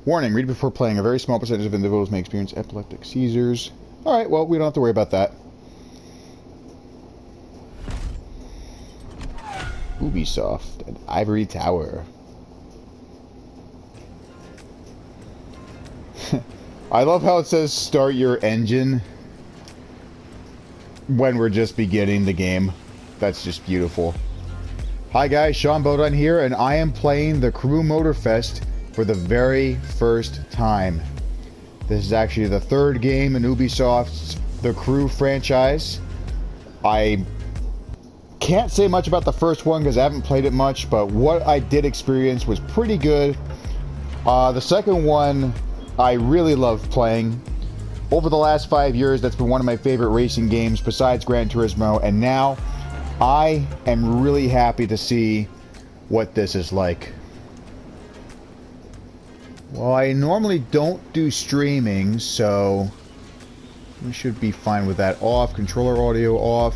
Warning, read before playing. A very small percentage of individuals may experience epileptic seizures. Alright, well, we don't have to worry about that. Ubisoft and Ivory Tower. I love how it says start your engine when we're just beginning the game. That's just beautiful. Hi guys, Sean Bodine here, and I am playing the Crew Motorfest for the very first time. This is actually the third game in Ubisoft's The Crew franchise. I can't say much about the first one because I haven't played it much, but what I did experience was pretty good. The second one I really loved playing. Over the last 5 years, that's been one of my favorite racing games besides Gran Turismo, and now I am really happy to see what this is like. Well, I normally don't do streaming, so we should be fine with that off. Controller audio off.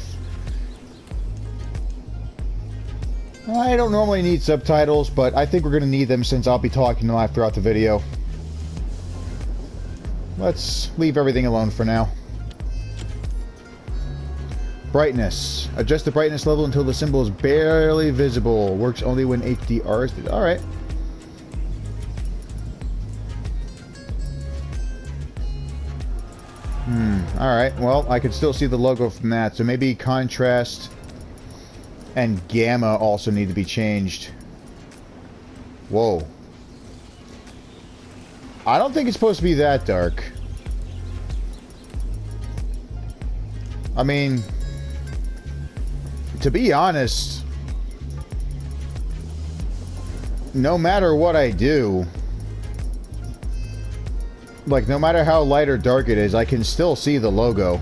I don't normally need subtitles, but I think we're going to need them since I'll be talking live throughout the video. Let's leave everything alone for now. Brightness. Adjust the brightness level until the symbol is barely visible. Works only when HDR is... Alright. Alright, well, I can still see the logo from that, so maybe contrast and gamma also need to be changed. Whoa. I don't think it's supposed to be that dark. I mean, to be honest, no matter what I do, like, no matter how light or dark it is, I can still see the logo.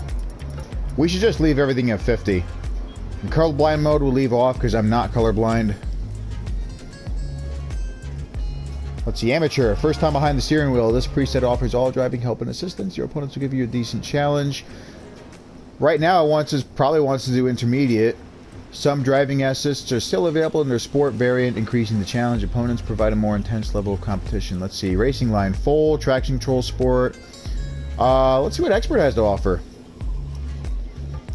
We should just leave everything at 50. And colorblind mode we'll leave off because I'm not colorblind. Let's see, amateur. First time behind the steering wheel. This preset offers all driving help and assistance. Your opponents will give you a decent challenge. Right now, it probably wants to do intermediate. Some driving assists are still available in their sport variant, increasing the challenge. Opponents provide a more intense level of competition. Let's see, racing line full, traction control sport. Let's see what expert has to offer.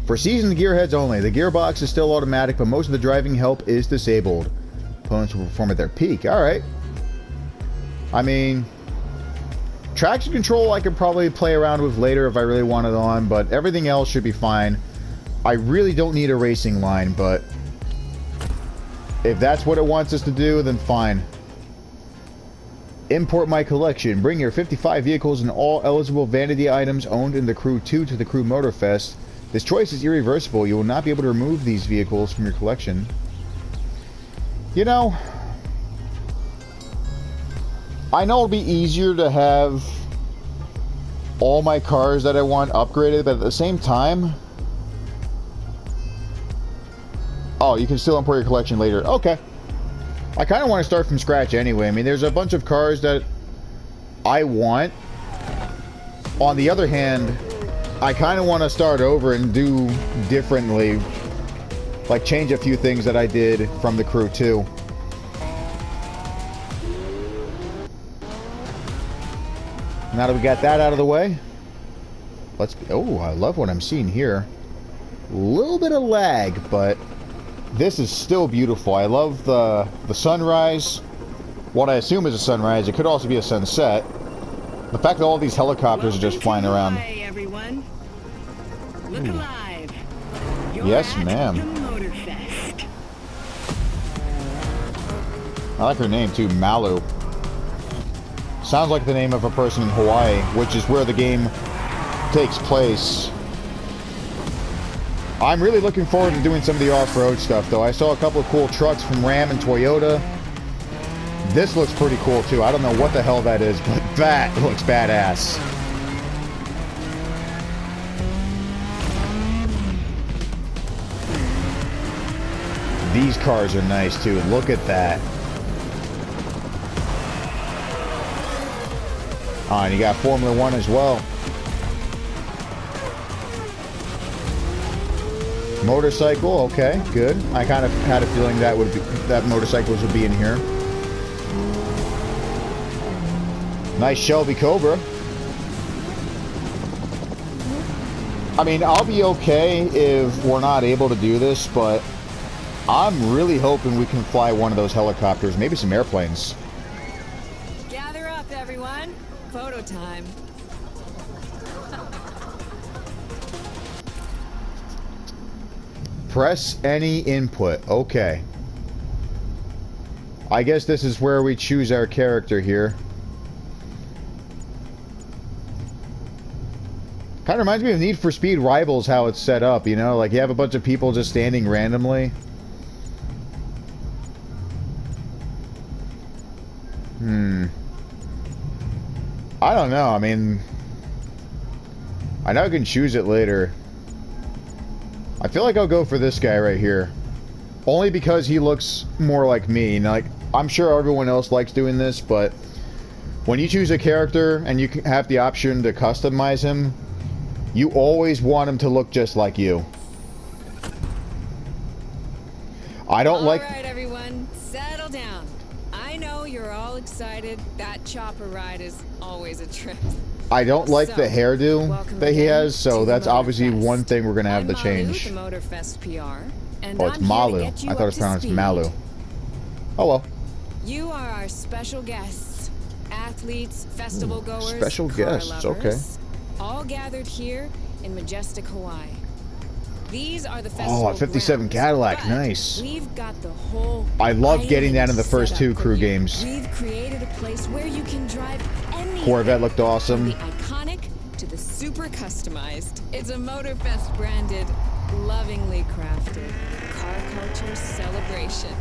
For seasoned gearheads only, the gearbox is still automatic, but most of the driving help is disabled. Opponents will perform at their peak. Alright. I mean, traction control I could probably play around with later if I really want it on, but everything else should be fine. I really don't need a racing line, but if that's what it wants us to do, then fine. Import my collection. Bring your 55 vehicles and all eligible vanity items owned in the Crew 2 to the Crew Motorfest. This choice is irreversible. You will not be able to remove these vehicles from your collection. You know, I know it'll be easier to have all my cars that I want upgraded, but at the same time... Oh, you can still import your collection later. Okay. I kind of want to start from scratch anyway. I mean, there's a bunch of cars that I want. On the other hand, I kind of want to start over and do differently. Like, change a few things that I did from the Crew 2. Now that we got that out of the way, let's... Oh, I love what I'm seeing here. A little bit of lag, but... this is still beautiful. I love the sunrise. What I assume is a sunrise. It could also be a sunset. The fact that all these helicopters are just flying around. Hi, everyone. Look alive. Yes, ma'am. I like her name too, Malu. Sounds like the name of a person in Hawaii, which is where the game takes place. I'm really looking forward to doing some of the off-road stuff, though. I saw a couple of cool trucks from Ram and Toyota. This looks pretty cool, too. I don't know what the hell that is, but that looks badass. These cars are nice, too. Look at that. Ah, and you got Formula 1 as well. Motorcycle, okay, good. I kind of had a feeling that motorcycles would be in here. Nice Shelby Cobra. I mean, I'll be okay if we're not able to do this, but I'm really hoping we can fly one of those helicopters, maybe some airplanes. Gather up, everyone. Photo time. Press any input. Okay. I guess this is where we choose our character here. Kind of reminds me of Need for Speed Rivals, how it's set up, you know? Like, you have a bunch of people just standing randomly. I don't know. I mean, I know I can choose it later. I feel like I'll go for this guy right here. Only because he looks more like me. And like, I'm sure everyone else likes doing this, but when you choose a character and you have the option to customize him, you always want him to look just like you. I don't like... All right, everyone, settle down. I know you're all excited. That chopper ride is always a trip. I don't like the hairdo that he has, so that's obviously Motorfest. one thing we're gonna have to change. I'm Malu, the Motorfest PR, and Oh, it's I'm here to Malu. get you I thought it was up to pronounced speed. Malu. Oh well. You are our special guests, athletes, festival goers, special car guests, lovers, okay. all gathered here in majestic Hawaii. These are the festival Oh, a 57 grounds, Cadillac, but nice. We've got the whole I love getting that in the island first set two up for crew you. games. We've created a place where you can drive anything. Corvette looked From awesome. the iconic to the super customized. It's a Motorfest branded, lovingly crafted car culture celebration.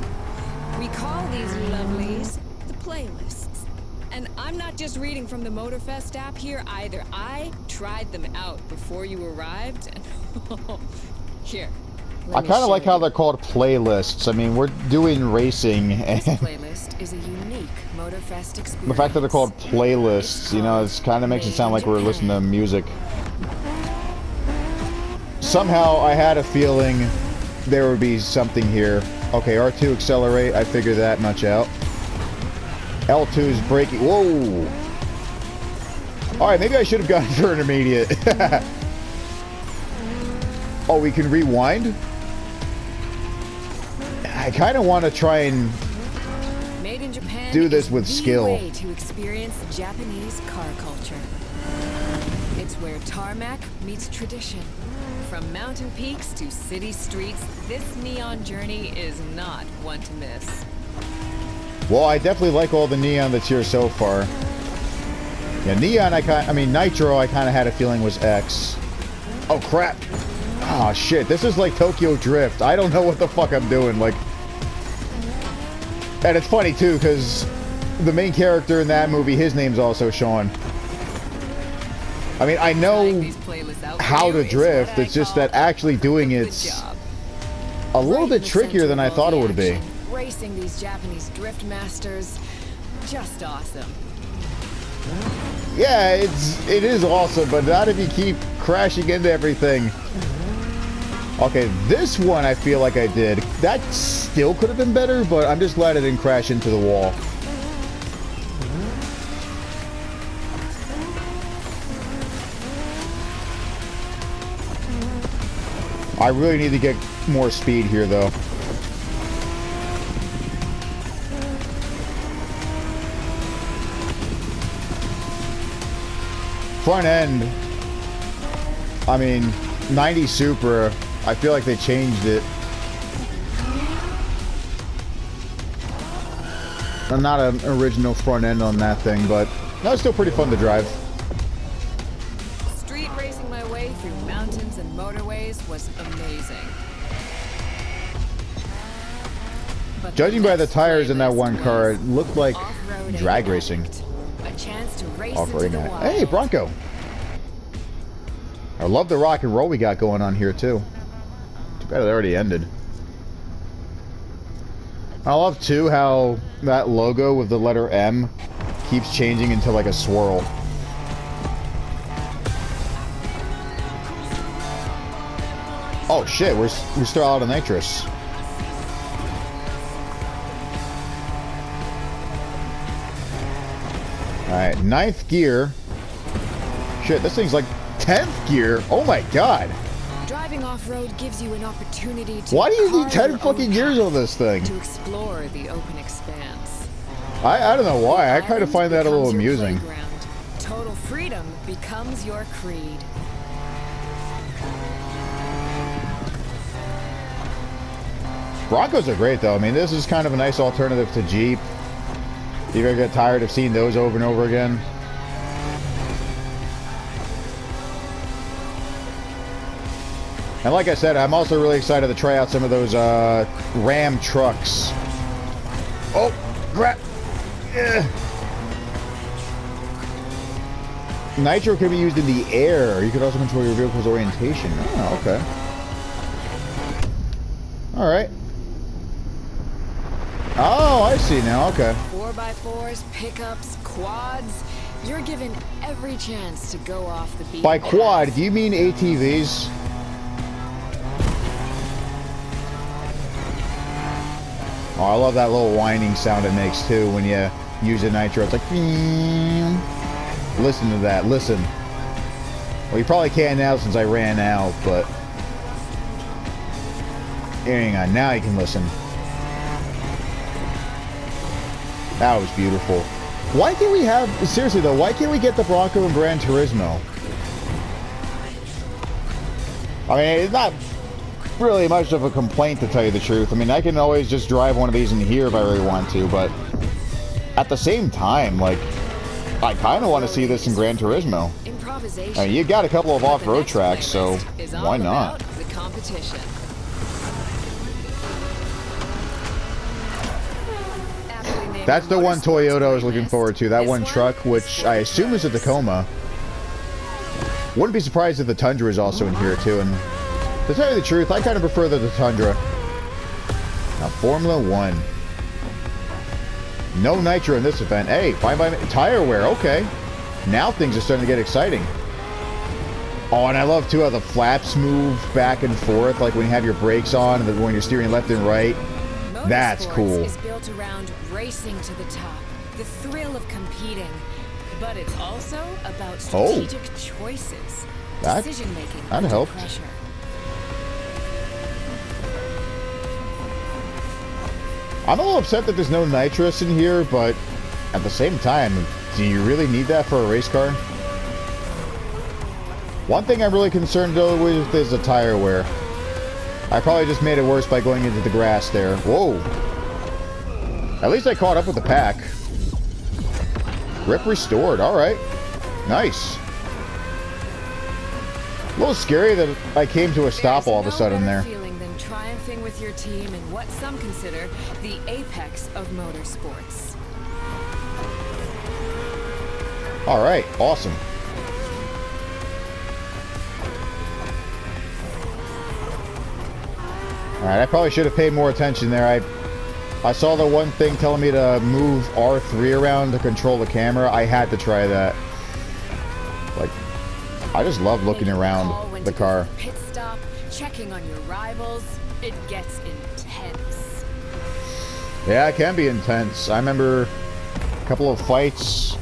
We call these lovelies the playlists. And I'm not just reading from the Motorfest app here either. I tried them out before you arrived. And here. I kind of like how they're called playlists. I mean, we're doing racing, and This playlist is a unique Motorfest experience. the fact that they're called playlists, you know, it kind of makes it sound like we're listening to music. Somehow, I had a feeling there would be something here. Okay, R2 accelerate. I figured that much out. L2 is braking. Whoa! Alright, maybe I should have gone for intermediate. Oh, we can rewind? I kind of want to try and Made in Japan do this is with the skill. way to experience Japanese car culture. It's where tarmac meets tradition. From mountain peaks to city streets, this neon journey is not one to miss. Well, I definitely like all the neon that's here so far. Yeah, neon, I mean, nitro, I kind of had a feeling was X. Oh, crap. Oh, shit. This is like Tokyo Drift. I don't know what the fuck I'm doing. Like, and it's funny, too, because the main character in that movie, his name's also Sean. I mean, I know how to drift. It's just that actually doing it's a little bit trickier than I thought it would be. Racing these Japanese drift masters, just awesome. Yeah, it is awesome, but not if you keep crashing into everything. Okay, this one I feel like I did. That still could have been better, but I'm just glad I didn't crash into the wall. I really need to get more speed here, though. Front end, I mean, 90 Supra, I feel like they changed it. Not an original front end on that thing, but that was still pretty fun to drive. Street racing my way through mountains and motorways was amazing. But Judging by the next tires in that playlist one car, it looked like off-road drag act. racing. A chance to race Off-road into the night. wild. Hey, Bronco. I love the rock and roll we got going on here, too. Too bad it already ended. I love, too, how that logo with the letter M keeps changing into, like, a swirl. Oh, shit, we're still out of nitrous. Alright, ninth gear. Shit, this thing's like 10th gear. Oh my god. Driving off-road gives you an opportunity to... Why do you need 10 fucking gears on this thing? To explore the open expanse. I don't know why. I kind of find that a little amusing. Playground. Total freedom becomes your creed. Broncos are great though. I mean, this is kind of a nice alternative to Jeep. You're gonna get tired of seeing those over and over again. And like I said, I'm also really excited to try out some of those Ram trucks. Oh, crap. Nitro can be used in the air. You can also control your vehicle's orientation. Oh, okay. Alright. Oh, I see now. Okay. 4x4s, pickups, quads. You're given every chance to go off the beat. By quad, do you mean ATVs? Oh, I love that little whining sound it makes too when you use a nitro. It's like, listen to that. Listen. Well, you probably can't now since I ran out, but hang on. Now you can listen. That was beautiful. Why can't we have, seriously though, why can't we get the Bronco and Gran Turismo? I mean, it's not really much of a complaint to tell you the truth. I mean, I can always just drive one of these in here if I really want to, but at the same time, like, I kind of want to see this in Gran Turismo. I mean, you got a couple of off-road tracks, so why not? That's the one Toyota I was looking forward to. That one truck, which I assume is a Tacoma. Wouldn't be surprised if the Tundra is also in here too. And to tell you the truth, I kind of prefer the Tundra. Now, Formula 1. No nitro in this event. Hey, fine by tire wear. Okay. Now things are starting to get exciting. Oh, and I love too how the flaps move back and forth, like when you have your brakes on and when you're steering left and right. That's cool. Is built around racing to the top, the thrill of competing, but it's also about strategic choices, decision making under pressure. I'm a little upset that there's no nitrous in here, but at the same time, do you really need that for a race car? One thing I'm really concerned though with is the tire wear. I probably just made it worse by going into the grass there. Whoa. At least I caught up with the pack. Grip restored. Alright. Nice. A little scary that I came to a stop all of a sudden there. Feeling than triumphing with your team in what some consider the apex of motorsports. Alright. Awesome. Alright, I probably should have paid more attention there. I saw the one thing telling me to move R3 around to control the camera. I had to try that. Like, I just love looking around the car. Pit stop, checking on your rivals. It gets intense. Yeah, it can be intense. I remember a couple of fights.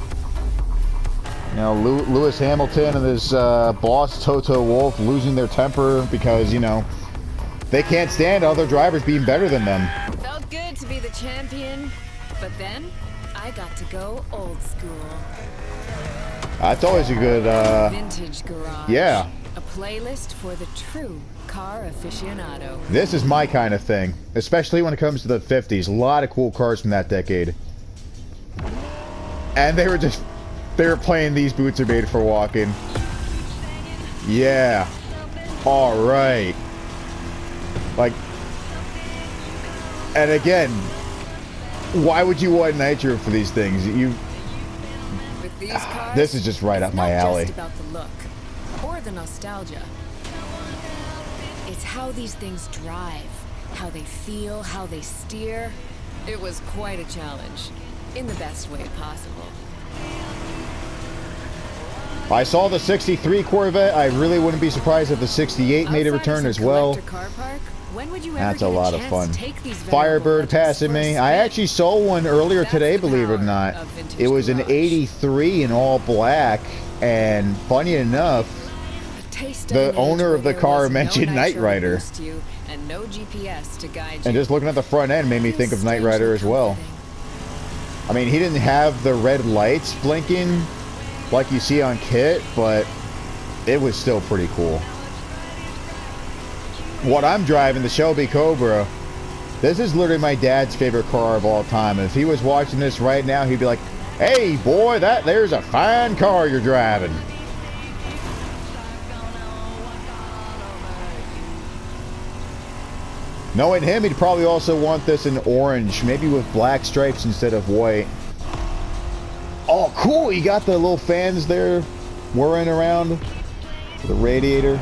You know, Lewis Hamilton and his boss, Toto Wolff, losing their temper because, you know, they can't stand other drivers being better than them. Felt good to be the champion, but then I got to go old school. That's always a good, Vintage Garage. Yeah. A playlist for the true car aficionado. This is my kind of thing, especially when it comes to the 50s. A lot of cool cars from that decade. And they were playing These Boots Are Made for Walking. Yeah. All right. Like, and again, why would you want nitro for these things? With these cars, this is just right up my alley. It's not just about the look or the nostalgia. It's how these things drive, how they feel, how they steer. It was quite a challenge, in the best way possible. I saw the 63 Corvette. I really wouldn't be surprised if the 68 made a return as well. Car park, When would you ever That's get a lot of chance fun. to take these venerable Firebird legends passing for a me. spin? I actually saw one earlier That's today, the believe it or power not. of vintage It was an garage. 83 in all black, and funny enough, A taste of the an age owner where of the there car was mentioned no Knight nitro to Rider. boost you and no GPS to guide you. And just looking at the front end made me think of Knight Rider as well. I mean, he didn't have the red lights blinking like you see on Kit, but it was still pretty cool. What I'm driving, the Shelby Cobra, this is literally my dad's favorite car of all time. If he was watching this right now, he'd be like, "Hey, boy, there's a fine car you're driving." Knowing him, he'd probably also want this in orange, maybe with black stripes instead of white. Oh, cool! You got the little fans there whirring around for the radiator.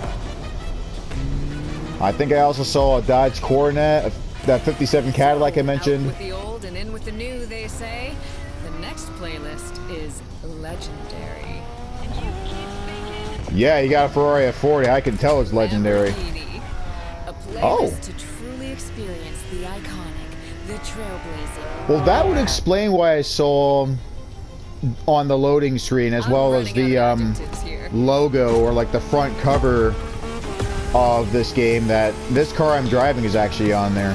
I think I also saw a Dodge Coronet, that 57 Cadillac I mentioned. Out with the old and in with the new, they say. The next playlist is legendary. Yeah, you got a Ferrari F40. I can tell it's legendary. Lamborghini. A playlist Oh. to truly experience the iconic, the trailblazing. Well, that would explain why I saw on the loading screen, as well as the logo, or like the front cover of this game, that this car I'm driving is actually on there.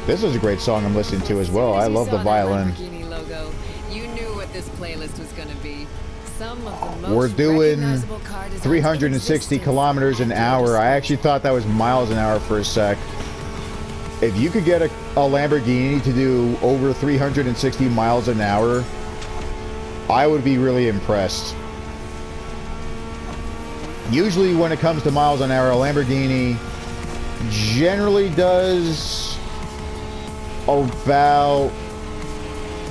This is a great song I'm listening to as well. I love the violin. Logo, you knew what this playlist was going to be. Some of the most We're doing recognizable car designs 360 in kilometers an hour. I actually thought that was miles an hour for a sec. If you could get a Lamborghini to do over 360 miles an hour, I would be really impressed. Usually when it comes to miles an hour, a Lamborghini generally does about...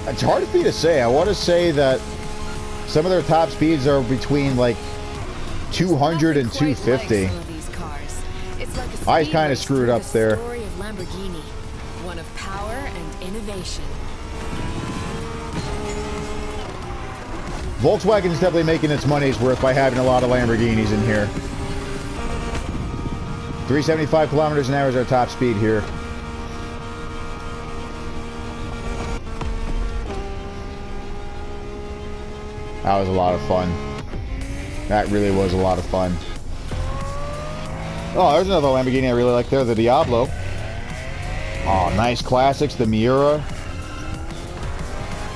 It's hard for me to say. I want to say that some of their top speeds are between like 200 and 250. I kind of screwed up there. Story of Lamborghini, one of power and innovation. Volkswagen's definitely making its money's worth by having a lot of Lamborghinis in here. 375 kilometers an hour is our top speed here. That was a lot of fun. That really was a lot of fun. Oh, there's another Lamborghini I really like there, the Diablo. Oh, nice classics, the Miura.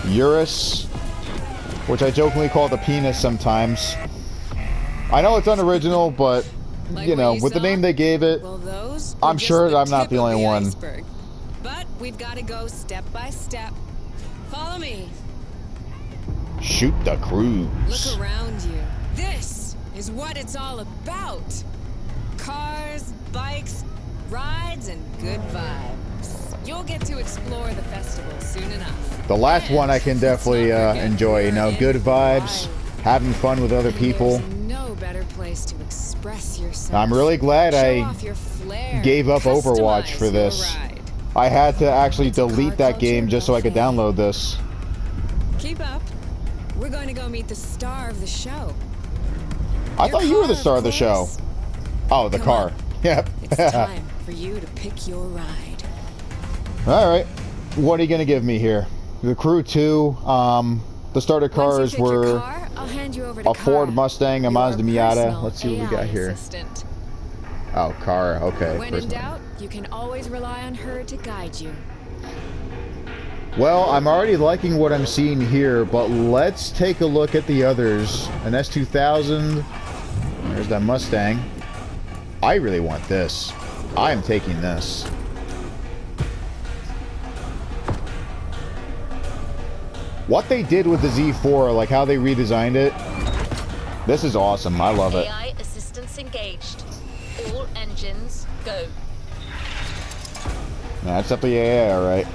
Urus, which I jokingly call the penis sometimes. I know it's unoriginal, but, you know, with the name they gave it, well, I'm sure I'm not the only one. Iceberg. But we've got to go step by step. Follow me. Shoot the cruise. Look around you. This is what it's all about. Cars, bikes, rides, and good vibes. You'll get to explore the festival soon enough. The last one I can definitely enjoy, you know, good vibes, having fun with other people. There's no better place to express yourself. I'm really glad Show I off your flair, gave up Overwatch customize for this. your ride. I had to actually delete that game just so I could download this. Keep up. We're going to go meet the star of the show. I Your thought you were the car, star of of the show. course. Oh, the Come car. on. Yep. It's time for you to pick your ride. All right. What are you going to give me here? The Crew 2. The starter Once cars you pick your were car, I'll hand you over to a Ford Kara, Mustang, a your Mazda Miata. personal Let's see what we got AI here. assistant. Oh, car. Okay. When in personal. doubt, you can always rely on her to guide you. Well, I'm already liking what I'm seeing here, but let's take a look at the others. An S2000. There's that Mustang. I really want this. I'm taking this. What they did with the Z4, like how they redesigned it, this is awesome. I love it. AI assistance engaged. All engines go. That's up the AI, all right.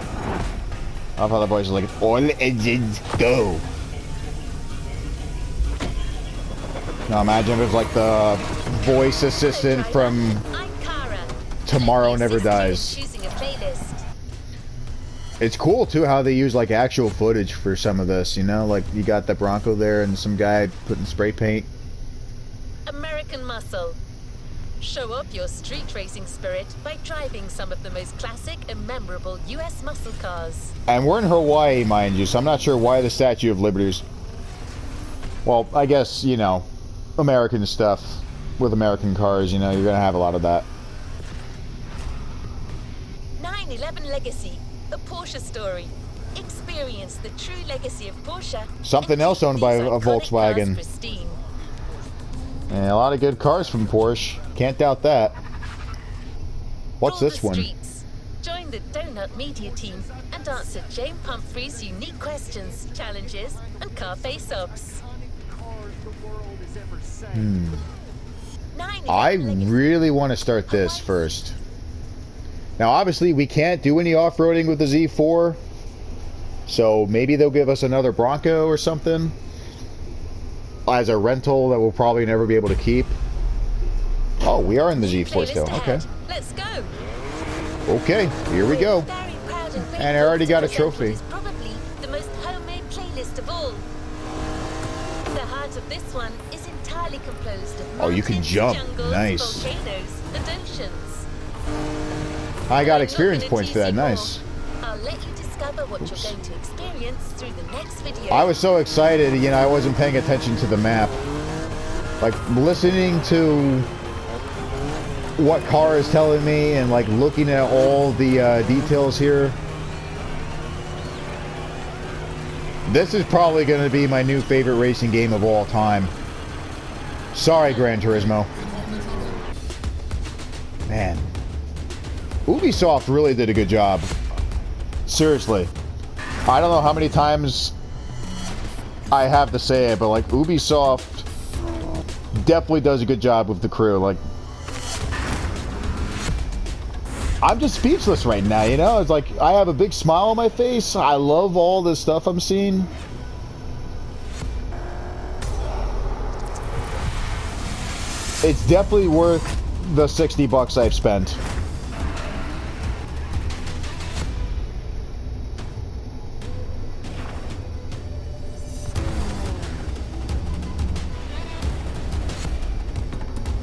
I love how the voice is like, all engines go. Now imagine if it was like the voice assistant from I'm Kara. Tomorrow Never Assist you in Dies. choosing a playlist. It's cool too how they use like actual footage for some of this, you know, like you got the Bronco there and some guy putting spray paint. American Muscle. Show off your street racing spirit by driving some of the most classic and memorable US muscle cars. And we're in Hawaii, mind you, so I'm not sure why the Statue of Liberty's... Well, I guess, you know, American stuff with American cars, you know, you're going to have a lot of that. 911 Legacy, the Porsche story. Experience the true legacy of Porsche. Something else owned by a Volkswagen. And a lot of good cars from Porsche. Can't doubt that. What's this one? Streets. Join the Donut Media team and answer Jane Pumphrey's unique questions, challenges, and car face-offs. I really want to start this first. Now, obviously, we can't do any off-roading with the Z4. So maybe they'll give us another Bronco or something as a rental that we'll probably never be able to keep. Oh, we are in the Z4 still. Okay. Let's go. Okay, here we go. And I already got a trophy. Probably the most homemade playlist of all. The heart of this one is entirely composed of Oh, you can jump. jungles, Nice. volcanoes, and oceans. I got experience points for that. Nice. I'll let you discover what you're going to experience through the next video. I was so excited, you know, I wasn't paying attention to the map. Like, listening to what car is telling me and, like, looking at all the details here. This is probably going to be my new favorite racing game of all time. Sorry, Gran Turismo. Man. Ubisoft really did a good job. Seriously. I don't know how many times I have to say it, but like Ubisoft definitely does a good job with the crew. Like, I'm just speechless right now, you know? It's like I have a big smile on my face. I love all this stuff I'm seeing. It's definitely worth the $60 I've spent.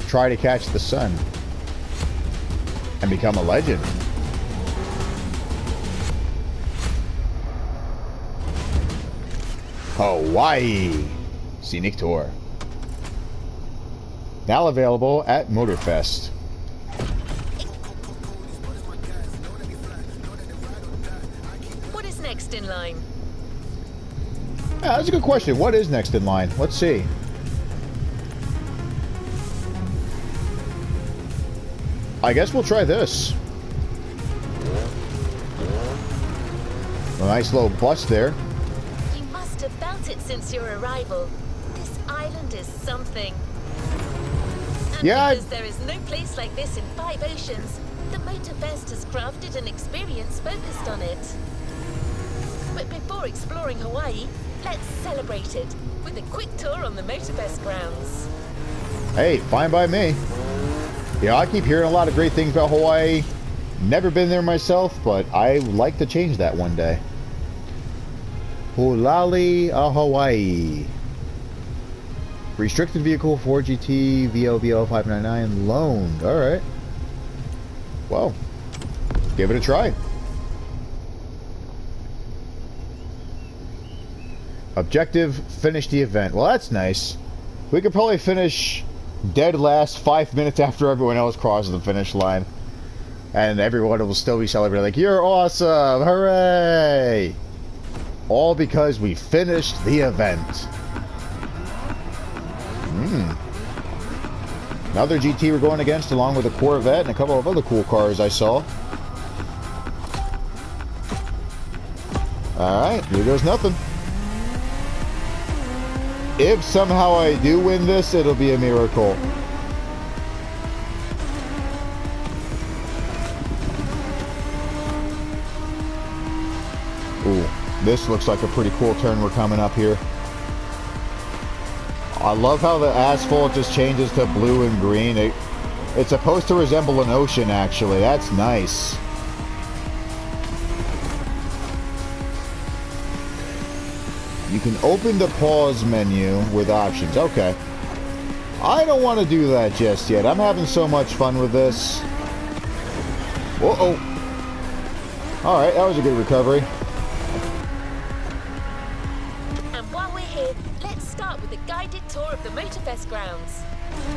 Try to catch the sun and become a legend. Hawaii Scenic Tour. Now available at Motorfest. What is next in line? Yeah, that's a good question. What is next in line? Let's see. I guess we'll try this. A nice little bus there. You must have felt it since your arrival. This island is something. And Yeah, because there is no place like this in 5 oceans, the Motorfest has crafted an experience focused on it. But before exploring Hawaii, let's celebrate it with a quick tour on the Motorfest grounds. Hey, fine by me. Yeah, I keep hearing a lot of great things about Hawaii. Never been there myself, but I would like to change that one day. Hulali, Hawaii. Restricted vehicle 4GT VLVL 599 loaned. Alright. Well, give it a try. Objective, finish the event. Well, that's nice. We could probably finish dead last 5 minutes after everyone else crosses the finish line. And everyone will still be celebrating like, you're awesome! Hooray! All because we finished the event. Another GT we're going against, along with a Corvette and a couple of other cool cars I saw. Alright, here goes nothing. If somehow I do win this, it'll be a miracle. Ooh, this looks like a pretty cool turn we're coming up here. I love how the asphalt just changes to blue and green. It's supposed to resemble an ocean, actually. That's nice. You can open the pause menu with options. Okay. I don't want to do that just yet. I'm having so much fun with this. Uh-oh. Alright, that was a good recovery. And while we're here, let's start with a guided tour of the Motorfest grounds.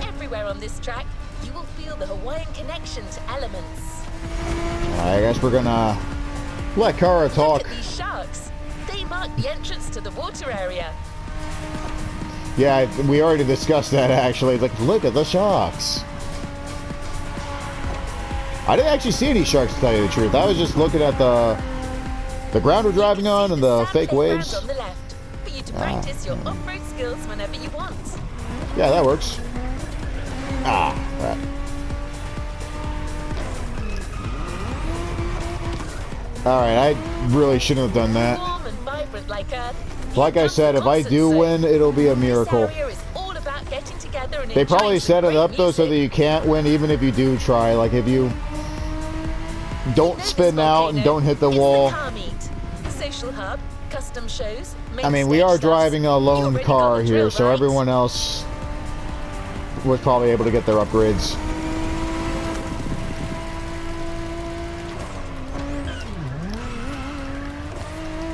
Everywhere on this track, you will feel the Hawaiian connection to elements. I guess we're gonna let Kara talk. Look at these sharks. They mark the entrance to the water area. Yeah, we already discussed that actually. Like, look at the sharks. I didn't actually see any sharks, to tell you the truth. I was just looking at the ground we're driving on and the fake waves. On the left, for you to practice your off-road skills whenever you want. Yeah, that works. Ah, right. Alright, I really shouldn't have done that. Warm and vibrant like Earth. Like I said, if I do win, it'll be a miracle. This area is all about getting together and They probably enjoying set some it up great though so that music. you can't win even if you do try. Like if you don't spin out and don't hit the wall. It's the car meet. Social hub, custom shows, I mean, we main are stage driving a stops. You lone already car got the here, drill, so right? everyone else was probably able to get their upgrades.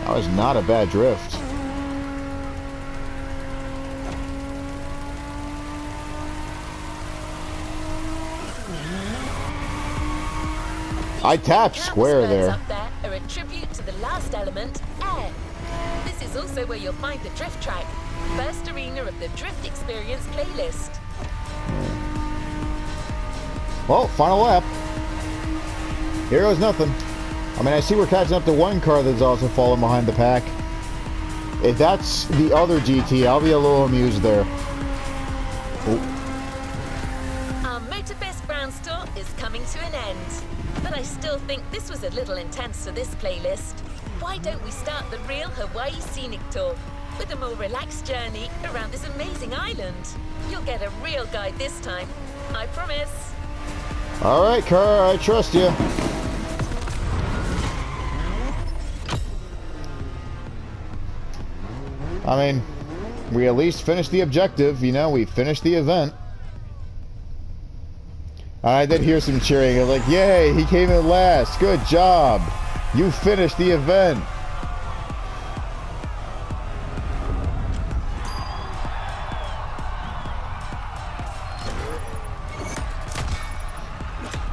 That was not a bad drift. I tapped square there. Up there are a tribute to the last element, air. This is also where you'll find the drift track, first arena of the Drift Experience playlist. Well, final lap. Here goes nothing. I mean, I see we're catching up to one car that's also falling behind the pack. If that's the other GT, I'll be a little amused there. Oh. Our Motorfest Grounds tour is coming to an end. But I still think this was a little intense for this playlist. Why don't we start the real Hawaii Scenic Tour with a more relaxed journey around this amazing island? You'll get a real guide this time, I promise. All right, car, I trust you. I mean, we at least finished the objective, you know, we finished the event. I did hear some cheering, like, yay, he came in last, good job. You finished the event.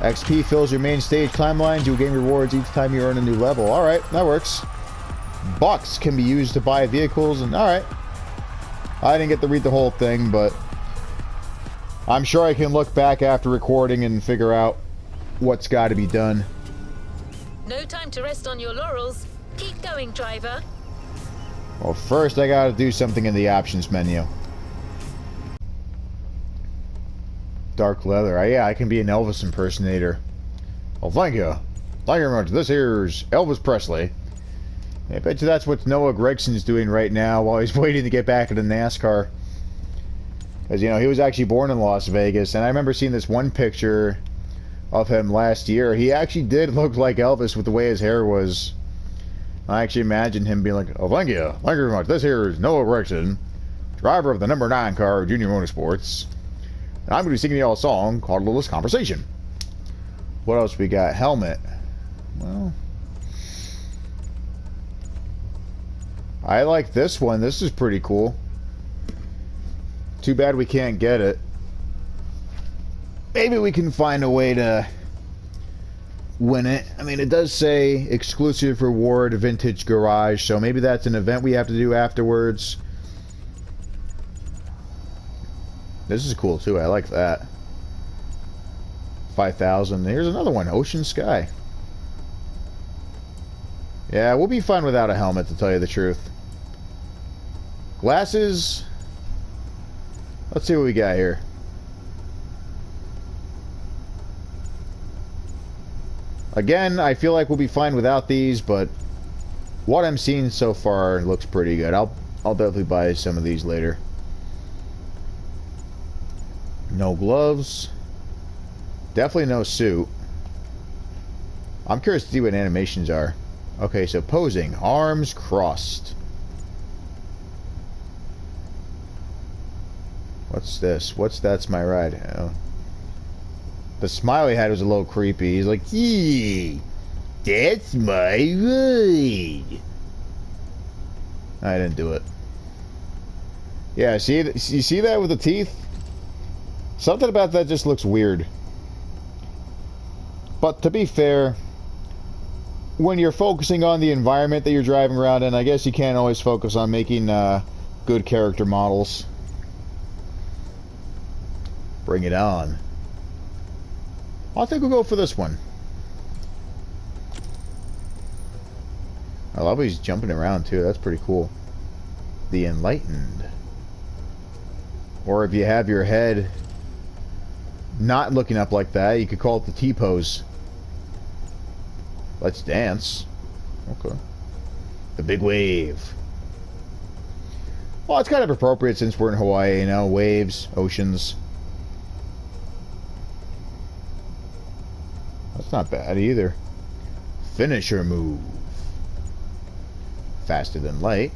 XP fills your main stage climb lines. You'll gain rewards each time you earn a new level. Alright, that works. Bucks can be used to buy vehicles, and alright. I didn't get to read the whole thing, but I'm sure I can look back after recording and figure out what's got to be done. No time to rest on your laurels. Keep going, driver. Well, first I got to do something in the options menu. Dark leather. Yeah, I can be an Elvis impersonator. Well, thank you. Thank you very much. This here's Elvis Presley. I bet you that's what Noah Gregson's doing right now while he's waiting to get back into NASCAR. Because, you know, he was actually born in Las Vegas, and I remember seeing this one picture of him last year. He actually did look like Elvis with the way his hair was. I actually imagine him being like, oh, thank you. Thank you very much. This here is Noah Gregson, driver of the number 9 car, Junior Motorsports. And I'm going to be singing y'all a song called Littlest Conversation. What else we got? Helmet. Well, I like this one. This is pretty cool. Too bad we can't get it. Maybe we can find a way to win it. I mean, it does say exclusive reward vintage garage, so maybe that's an event we have to do afterwards. This is cool too. I like that. 5,000. Here's another one. Ocean Sky. Yeah, we'll be fine without a helmet, to tell you the truth. Glasses. Let's see what we got here. Again, I feel like we'll be fine without these, but what I'm seeing so far looks pretty good. I'll definitely buy some of these later. No gloves. Definitely no suit. I'm curious to see what animations are. Okay, so posing. Arms crossed. What's this? That's my ride? Oh. The smile he had was a little creepy. He's like, yee, that's my ride. I didn't do it. Yeah, you see that with the teeth? Something about that just looks weird. But to be fair, when you're focusing on the environment that you're driving around in, I guess you can't always focus on making good character models. Bring it on. I think we'll go for this one. I love how he's jumping around too. That's pretty cool. The Enlightened. Or if you have your head not looking up like that, you could call it the T-pose. Let's dance. Okay. The big wave. Well, it's kind of appropriate since we're in Hawaii, you know, waves, oceans. That's not bad either. Finisher move. Faster than light.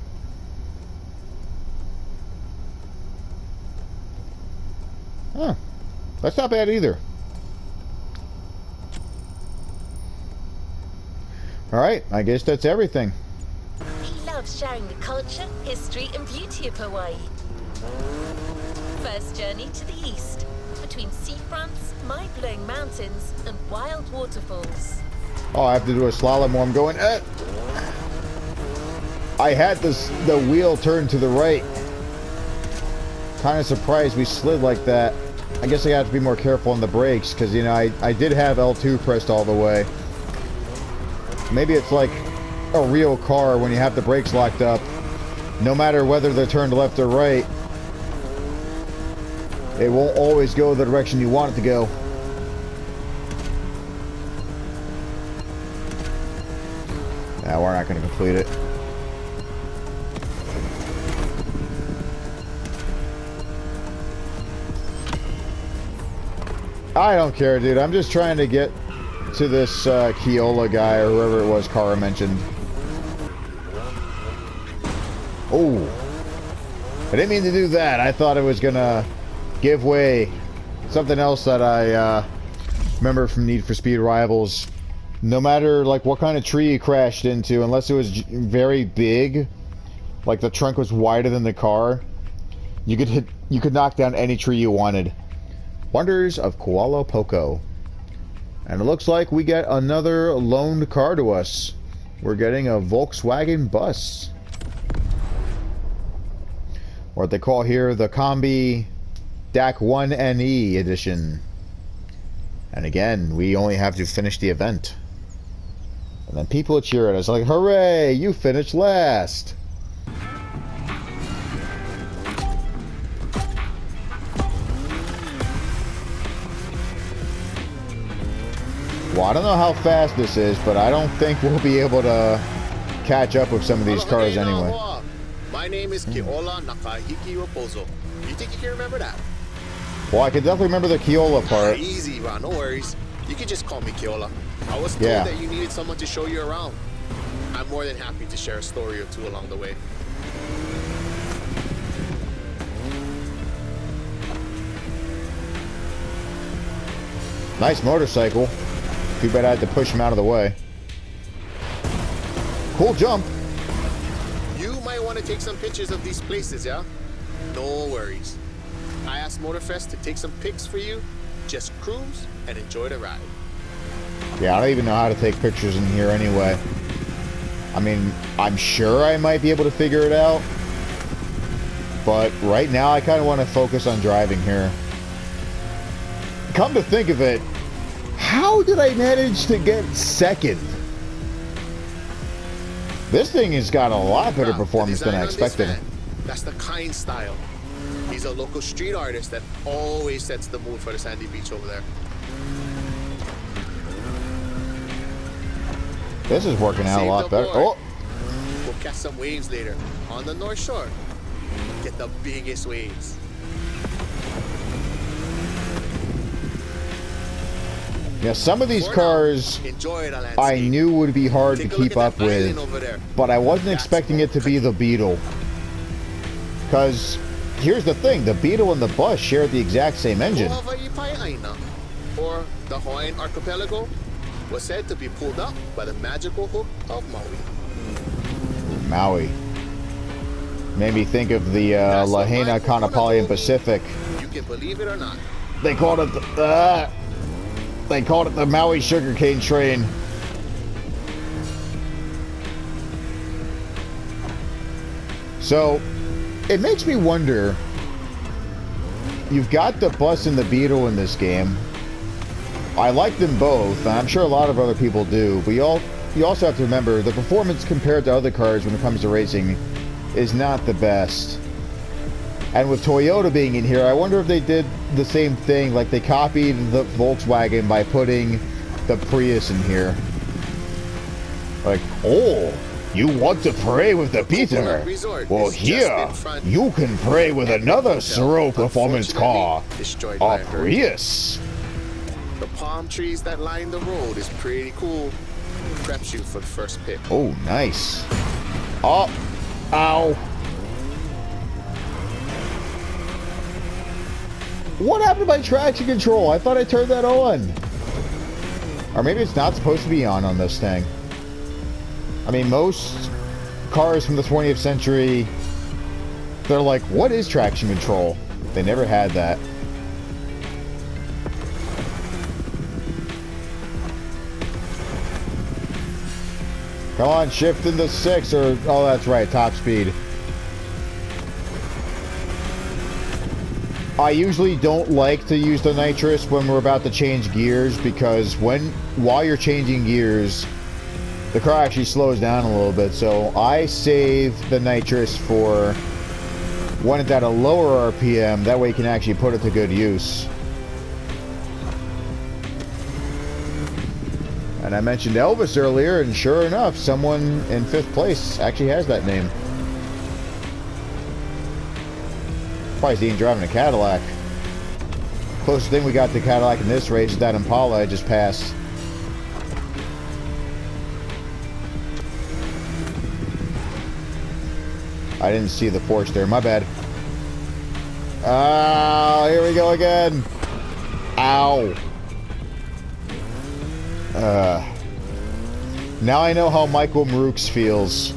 Huh. That's not bad either. Alright, I guess that's everything. He loves sharing the culture, history, and beauty of Hawaii. First journey to the east, between seafronts, mind-blowing mountains, and wild waterfalls. Oh, I have to do a slalom where I'm going, I had the wheel turned to the right. Kind of surprised we slid like that. I guess I got to be more careful on the brakes, because, you know, I did have L2 pressed all the way. Maybe it's like a real car when you have the brakes locked up. No matter whether they're turned left or right, it won't always go the direction you want it to go. Nah, we're not going to complete it. I don't care, dude. I'm just trying to get to this Keola guy or whoever it was Kara mentioned. Oh. I didn't mean to do that. I thought it was gonna give way. Something else that I remember from Need for Speed Rivals. No matter like what kind of tree you crashed into, unless it was very big, like the trunk was wider than the car, you could knock down any tree you wanted. Wonders of Kuala Poko. And it looks like we get another loaned car to us. We're getting a Volkswagen bus. Or what they call here the Combi DAC 1NE edition. And again, we only have to finish the event. And then people cheer at us like, hooray, you finished last. Well, I don't know how fast this is, but I don't think we'll be able to catch up with some of these cars anyway. My name is Keola Nakahiki Raposo. You think you can remember that? Well, I can definitely remember the Keola part. Easy, Ron. No worries. You can just call me Keola. I was told that you needed someone to show you around. I'm more than happy to share a story or two along the way. Nice motorcycle. Too bad I had to push him out of the way. Cool jump. You might want to take some pictures of these places, yeah? No worries. I asked Motorfest to take some pics for you. Just cruise and enjoy the ride. Yeah, I don't even know how to take pictures in here anyway. I mean, I'm sure I might be able to figure it out. But right now, I kind of want to focus on driving here. Come to think of it, how did I manage to get second? This thing has got a lot better performance than I expected. That's the Kind style. He's a local street artist that always sets the mood for the sandy beach over there. This is working out a lot better. Oh! We'll catch some waves later on the North Shore. Get the biggest waves. Yeah, some of these cars I knew would be hard to keep up with, but I wasn't expecting it to be the Beetle. Because here's the thing. The Beetle and the bus share the exact same engine. Hawaii Pai'aina, or the Hawaiian Archipelago, was said to be pulled up by the magical hook of Maui. Maui. Made me think of the Lahaina, Kaanapali Pacific. You can believe it or not. They called it the Maui sugarcane train. So, it makes me wonder, you've got the bus and the Beetle in this game. I like them both, and I'm sure a lot of other people do, but you also have to remember, the performance compared to other cars when it comes to racing is not the best. And with Toyota being in here, I wonder if they did the same thing, like they copied the Volkswagen by putting the Prius in here. Like, oh, you want to pray with the Peter? Well, here, you can pray with another Sero performance car, a Prius. The palm trees that line the road is pretty cool. Preps you for the first pit. Oh, nice. Oh, ow. What happened to my traction control? I thought I turned that on. Or maybe it's not supposed to be on this thing. I mean, most cars from the 20th century, they're like, what is traction control? They never had that. Come on, shift into 6 or... Oh, that's right, top speed. I usually don't like to use the nitrous when we're about to change gears because while you're changing gears, the car actually slows down a little bit. So I save the nitrous for when it's at a lower RPM. That way you can actually put it to good use. And I mentioned Elvis earlier, and sure enough, someone in 5th place actually has that name. Probably seen driving a Cadillac. Closest thing we got to Cadillac in this race is that Impala I just passed. I didn't see the Porsche there, my bad. Ah, here we go again. Ow. Now I know how Michael Marooks feels.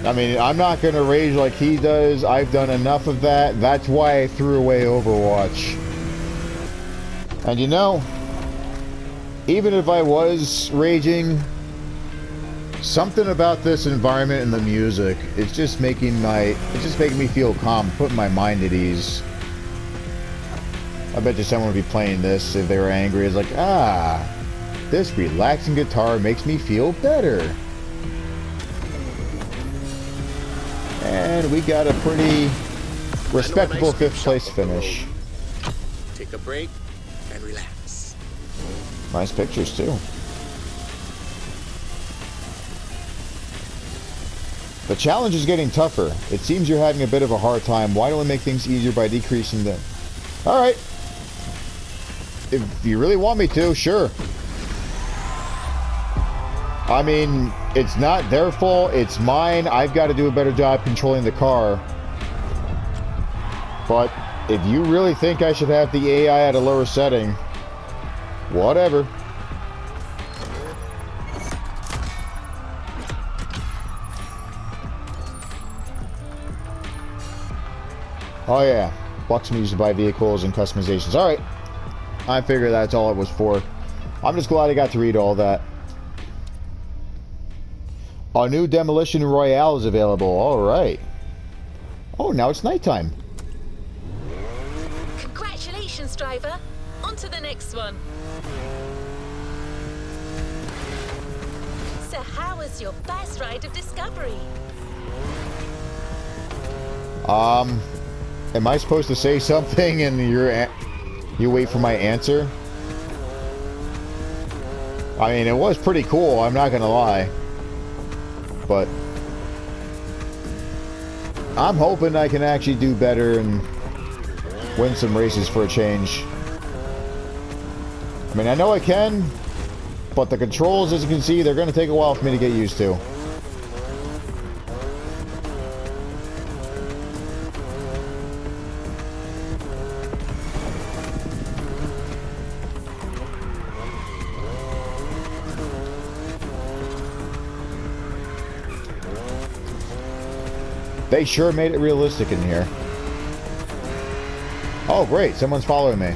I mean, I'm not going to rage like he does. I've done enough of that. That's why I threw away Overwatch. And you know, even if I was raging, something about this environment and the music, it's just making me feel calm, putting my mind at ease. I bet you someone would be playing this if they were angry. It's like, ah, this relaxing guitar makes me feel better. And we got a pretty respectable 5th place finish. Take a break and relax. Nice pictures too. The challenge is getting tougher. It seems you're having a bit of a hard time. Why don't we make things easier by decreasing the... Alright. If you really want me to, sure. I mean, it's not their fault, it's mine. I've got to do a better job controlling the car. But if you really think I should have the AI at a lower setting, whatever. Oh yeah, bucks used to buy vehicles and customizations. Alright, I figured that's all it was for. I'm just glad I got to read all that. A new Demolition Royale is available. Alright. Oh, now it's nighttime. Congratulations, driver. On to the next one. So how was your first ride of discovery? Am I supposed to say something and you wait for my answer? I mean, it was pretty cool, I'm not gonna lie. But I'm hoping I can actually do better and win some races for a change. I mean, I know I can, but the controls, as you can see, they're going to take a while for me to get used to. They sure made it realistic in here. Oh, great. Someone's following me.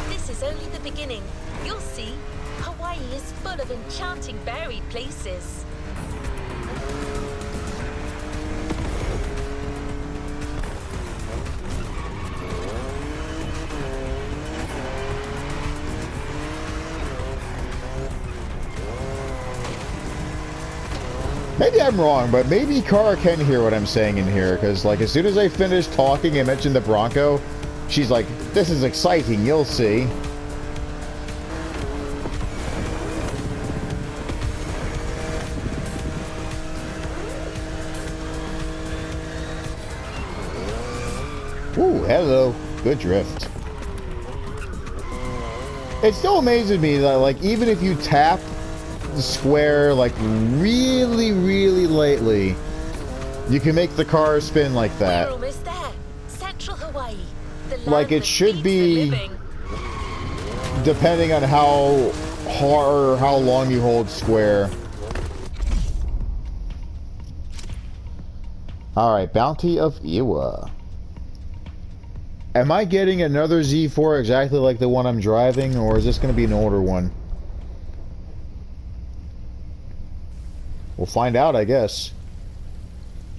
This is only the beginning. You'll see. Hawaii is full of enchanting buried places. Maybe I'm wrong, but maybe Kara can hear what I'm saying in here, because, like, as soon as I finished talking and mentioned the Bronco, she's like, this is exciting, you'll see. Ooh, hello. Good drift. It still amazes me that, like, even if you tap the square, like, really, really lightly, you can make the car spin like that. We're almost there. Central Hawaii. The land Like, it that should feeds be, the living. depending on how hard or how long you hold square. Alright, Bounty of Iwa. Am I getting another Z4 exactly like the one I'm driving, or is this going to be an older one? We'll find out, I guess.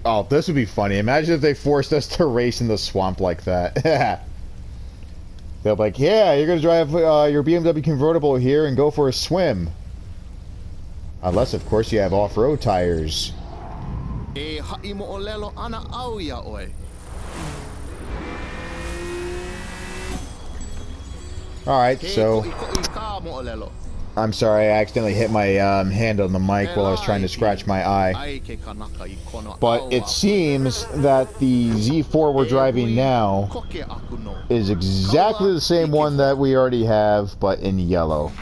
Oh, this would be funny. Imagine if they forced us to race in the swamp like that. They'll be like, yeah, you're going to drive your BMW convertible here and go for a swim. Unless, of course, you have off-road tires. Alright, so... I'm sorry, I accidentally hit my hand on the mic while I was trying to scratch my eye. But it seems that the Z4 we're driving now is exactly the same one that we already have, but in yellow.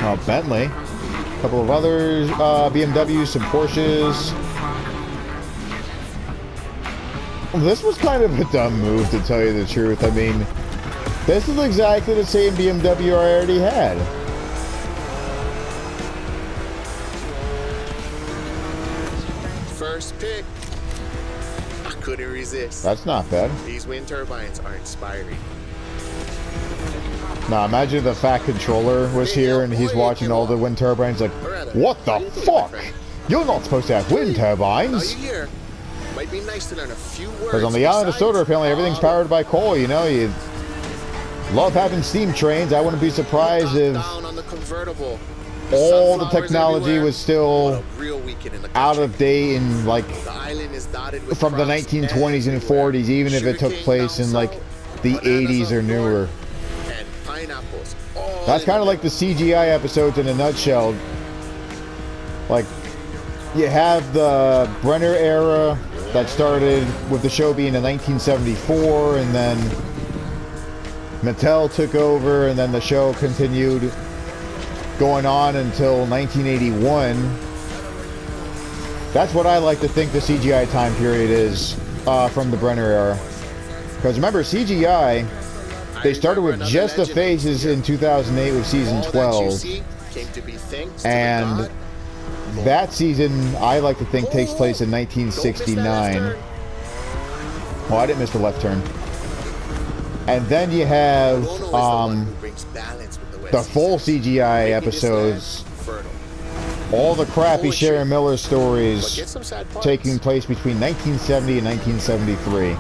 Oh, Bentley. A couple of others, BMWs, some Porsches. This was kind of a dumb move, to tell you the truth. I mean, this is exactly the same BMW I already had. First pick. I couldn't resist. That's not bad. These wind turbines are inspiring. Now, imagine if the Fat Controller was here and he's watching all the wind turbines like, what the fuck? You're not supposed to have wind turbines. Are you here? Might be nice to learn a few words. Because on the island of Soda, apparently everything's powered by coal, you know? You love having steam trains. I wouldn't be surprised if all the technology was still out of date in, like, from the 1920s and 40s, even if it took place in, like, the 80s or newer. That's kind of like the CGI episodes in a nutshell. Like, you have the Brenner era that started with the show being in 1974, and then Mattel took over, and then the show continued going on until 1981. That's what I like to think the CGI time period is from the Brenner era. Because remember, CGI, they started with just the faces in 2008 with season 12, and that season, I like to think, takes place in 1969. Oh, I didn't miss the left turn. And then you have the full CGI episodes, all the crappy Sharon Miller stories taking place between 1970 and 1973.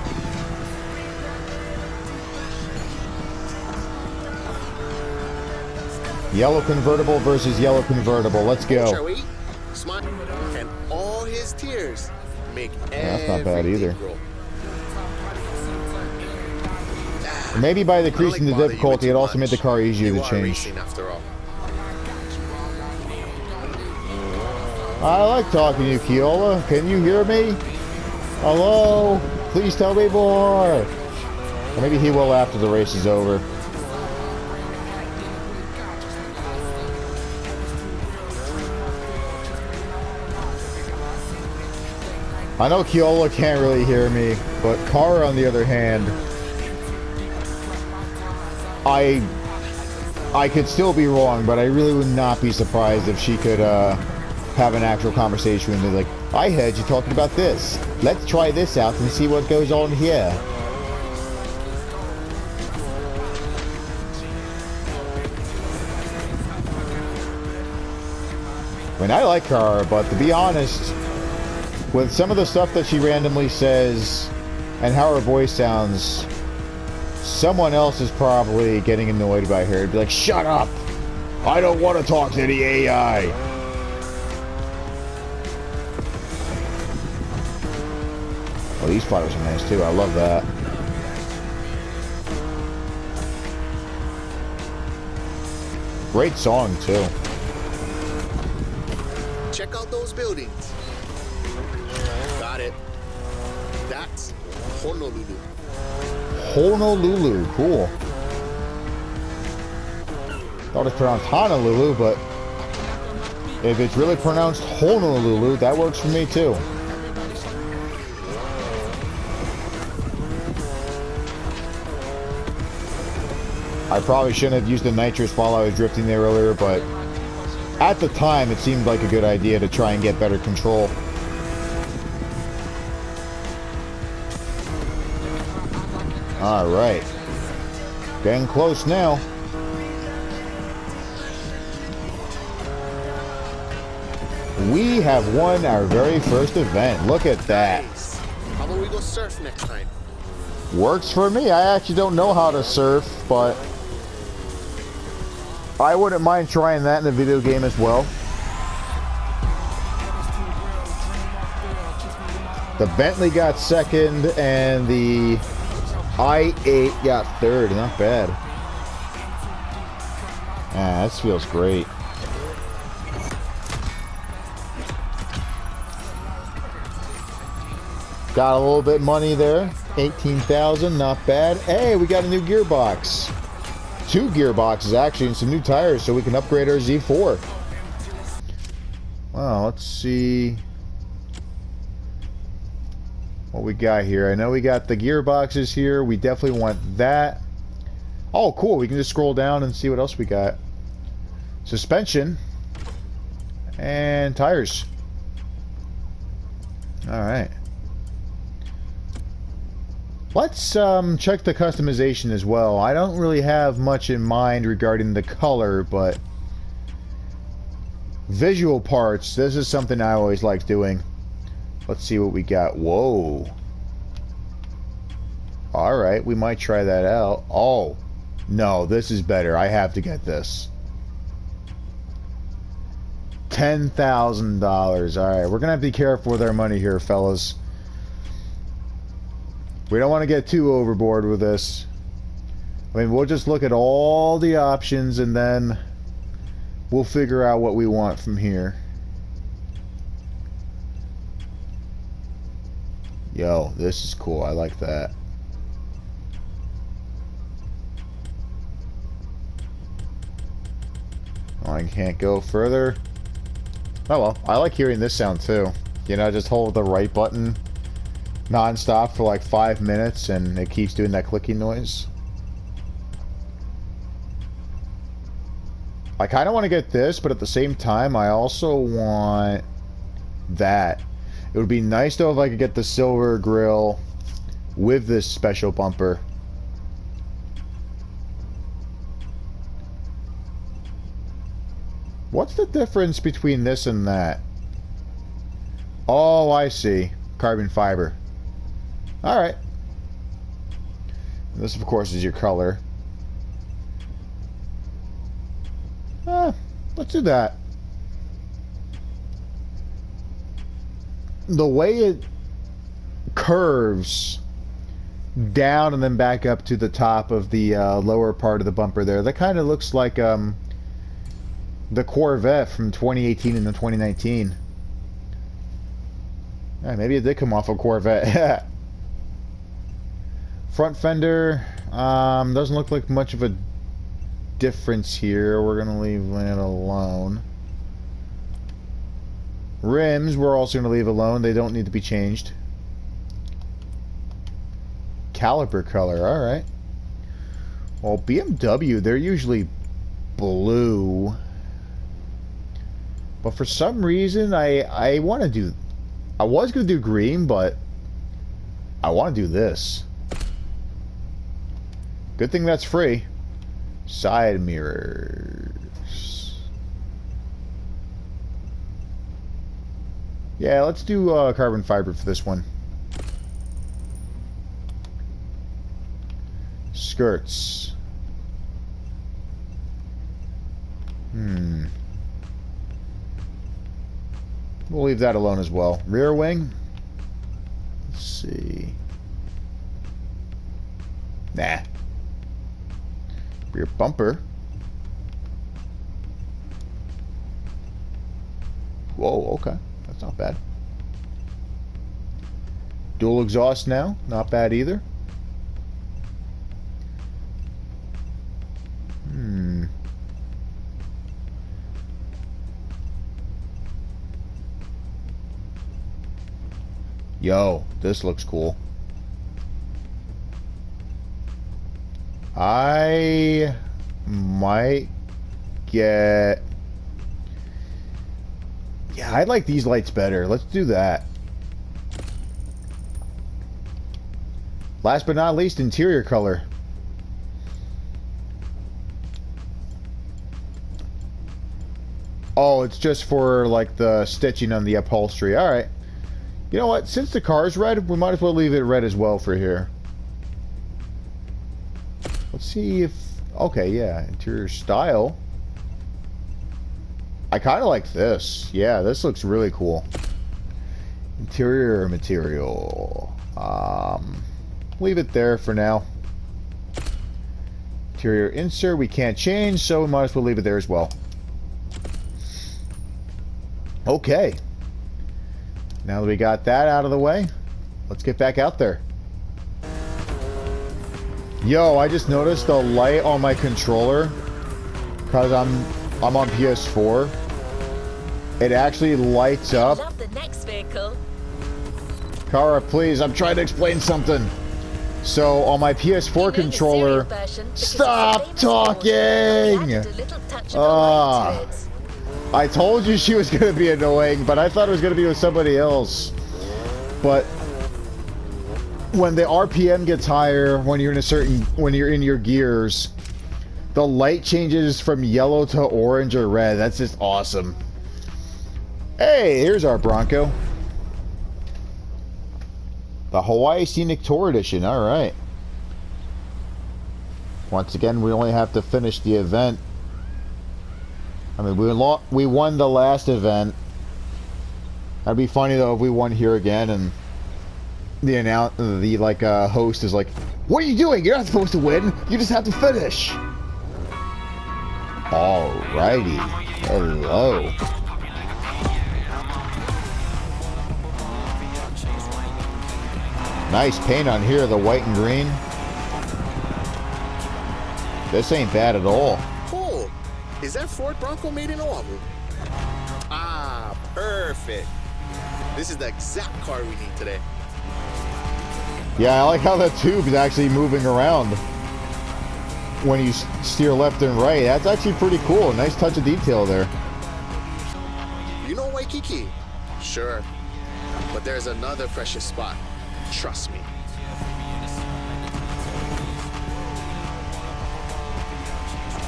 Yellow convertible versus yellow convertible. Let's go. And all his tears make that's not bad either. Maybe by decreasing the difficulty, it also made the car easier to change. I like talking to you, Keola. Can you hear me? Hello? Please tell me more. Or maybe he will after the race is over. I know Keola can't really hear me, but Kara, on the other hand, I I could still be wrong, but I really would not be surprised if she could have an actual conversation with me. Like, I heard you talking about this. Let's try this out and see what goes on here. I mean, I like her, but to be honest, with some of the stuff that she randomly says and how her voice sounds, someone else is probably getting annoyed by her. It'd be like, shut up! I don't want to talk to the AI! Oh, these flowers are nice too. I love that. Great song too. Check out those buildings. Got it. That's Honolulu. Honolulu, cool. Thought it's pronounced Honolulu, but if it's really pronounced Honolulu, that works for me too. I probably shouldn't have used the nitrous while I was drifting there earlier, but at the time it seemed like a good idea to try and get better control. Alright. Getting close now. We have won our very first event. Look at that. Nice. How about we go surf next time? Works for me. I actually don't know how to surf, but I wouldn't mind trying that in a video game as well. The Bentley got second and the i8 got third. Not bad. Ah, this feels great. Got a little bit of money there. 18,000, not bad. Hey, we got a new gearbox. 2 gearboxes actually, and some new tires, so we can upgrade our Z4. Well, let's see what we got here. I know we got the gearboxes here. We definitely want that. Oh, cool. We can just scroll down and see what else we got. Suspension and tires. All right. Let's check the customization as well. I don't really have much in mind regarding the color, but visual parts, this is something I always like doing. Let's see what we got. Whoa. Alright, we might try that out. Oh, no, this is better. I have to get this. $10,000. Alright, we're going to have to be careful with our money here, fellas. We don't want to get too overboard with this. I mean, we'll just look at all the options and then we'll figure out what we want from here. Yo, this is cool. I like that. Oh, I can't go further. Oh well, I like hearing this sound too. You know, just hold the right button non-stop for like 5 minutes and it keeps doing that clicking noise. I kind of want to get this, but at the same time I also want that. It would be nice though if I could get the silver grille with this special bumper. What's the difference between this and that? Oh, I see. Carbon fiber. Alright. This, of course, is your color. Let's do that. The way it curves down and then back up to the top of the lower part of the bumper there, that kind of looks like the Corvette from 2018 and 2019. Maybe it did come off a Corvette. Front fender, doesn't look like much of a difference here. We're gonna leave that alone. Rims, we're also gonna leave alone. They don't need to be changed. Caliper color, alright. Well, BMW, they're usually blue. But for some reason, I want to do... I was going to do green, but I want to do this. Good thing that's free. Side mirrors. Yeah, let's do carbon fiber for this one. Skirts. We'll leave that alone as well. Rear wing. Let's see. Nah. Rear bumper. Whoa, okay. That's not bad. Dual exhaust now. Not bad either. Yo, this looks cool. I might get... Yeah, I like these lights better. Let's do that. Last but not least, interior color. Oh, it's just for like the stitching on the upholstery. All right. You know what? Since the car's red, we might as well leave it red as well for here. Let's see if... Okay, yeah. Interior style. I kind of like this. Yeah, this looks really cool. Interior material. Leave it there for now. Interior insert we can't change, so we might as well leave it there as well. Okay. Now that we got that out of the way, let's get back out there. Yo, I just noticed the light on my controller, because I'm on PS4. It actually lights up. Love the next vehicle. Kara, please, I'm trying to explain something. So on my PS4 controller, stop talking! I told you she was going to be annoying, but I thought it was going to be with somebody else. But when the RPM gets higher, when you're in your gears, the light changes from yellow to orange or red. That's just awesome. Hey, here's our Bronco. The Hawaii Scenic Tour Edition. All right. Once again, we only have to finish the event. I mean, we won the last event. That'd be funny though if we won here again and the host is like, "What are you doing? You're not supposed to win. You just have to finish." Alrighty. Hello. Nice paint on here, the white and green. This ain't bad at all. Cool. Is that Ford Bronco made in Oahu? Ah, perfect. This is the exact car we need today. Yeah, I like how the tube is actually moving around when you steer left and right. That's actually pretty cool. Nice touch of detail there. You know Waikiki? Sure. But there's another precious spot. Trust me.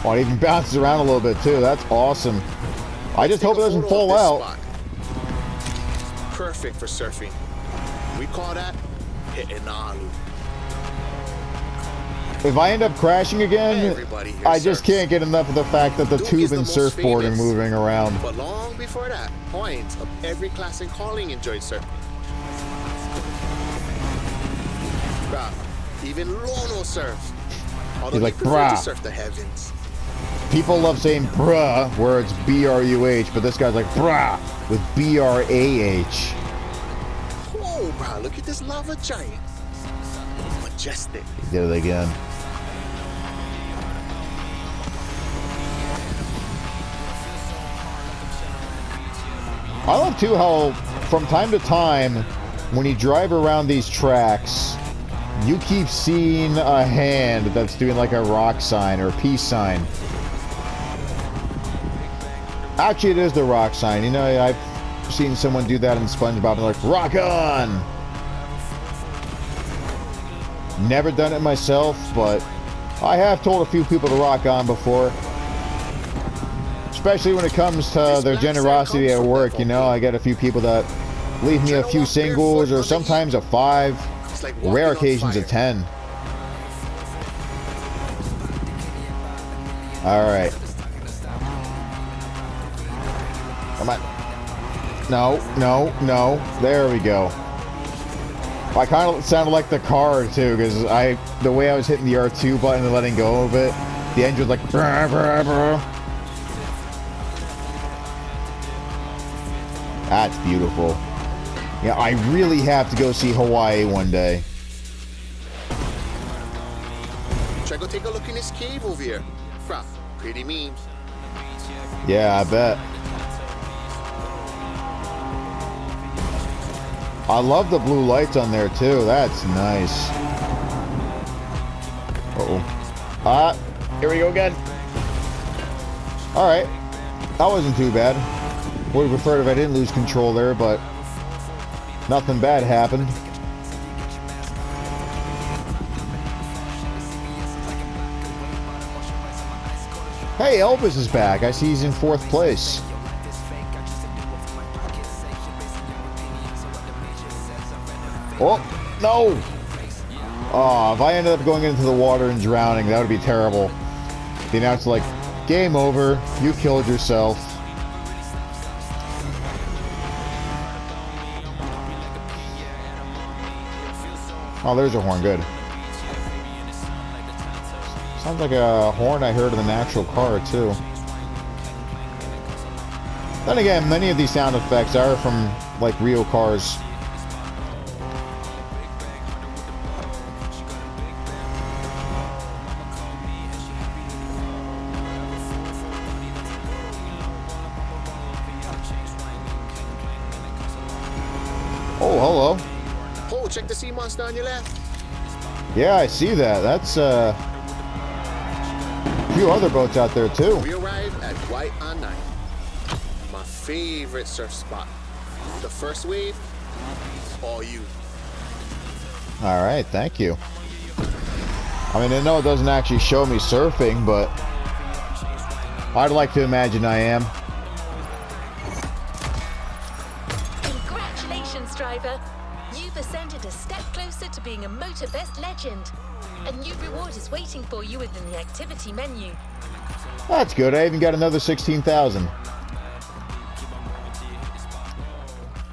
Oh, it even bounces around a little bit too. That's awesome. I just hope it doesn't fall out. Spot. Perfect for surfing. We call that hitting alu. If I end up crashing again, I just can't get enough of the fact that the tube and surfboard are moving around. But long before that, points of every class and calling enjoyed surfing. Bruh, even Lono surfs. Although he's like, he prefers bruh. to surf the heavens. People love saying bruh, where it's B-R-U-H, but this guy's like bruh, with B-R-A-H. Oh, bruh, look at this lava giant. Majestic. He did it again. I love too how from time to time when you drive around these tracks you keep seeing a hand that's doing like a rock sign or a peace sign. Actually, it is the rock sign. You know, I've seen someone do that in SpongeBob and like, rock on! Never done it myself, but I have told a few people to rock on before. Especially when it comes to their generosity at work, you know. I get a few people that leave me a few singles or sometimes a 5. Rare occasions a 10. Alright. Come on. No, no, no. There we go. I kind of sounded like the car too, because the way I was hitting the R2 button and letting go of it, the engine was like brr, brr, brr. That's beautiful. Yeah, I really have to go see Hawaii one day. Try go take a look in this cave over here. Bruh, pretty memes. Yeah, I bet. I love the blue lights on there too. That's nice. Uh-oh. Here we go again. Alright. That wasn't too bad. Would have preferred if I didn't lose control there, but nothing bad happened. Hey, Elvis is back. I see he's in 4th place. Oh, no! Oh, if I ended up going into the water and drowning, that would be terrible. The announcer like, game over, you killed yourself. Oh, there's a horn, good. Sounds like a horn I heard in an actual car, too. Then again, many of these sound effects are from, like, real cars. Oh, hello. Oh, check the sea monster on your left. Yeah, I see that. That's a few other boats out there too. We arrived at White on 9. My favorite surf spot. The first wave, all you. All right, thank you. I mean, I know it doesn't actually show me surfing, but I'd like to imagine I am. Congratulations, driver. You've ascended a step closer to being a Motorfest legend. A new reward is waiting for you within the activity menu. That's good. I even got another 16,000.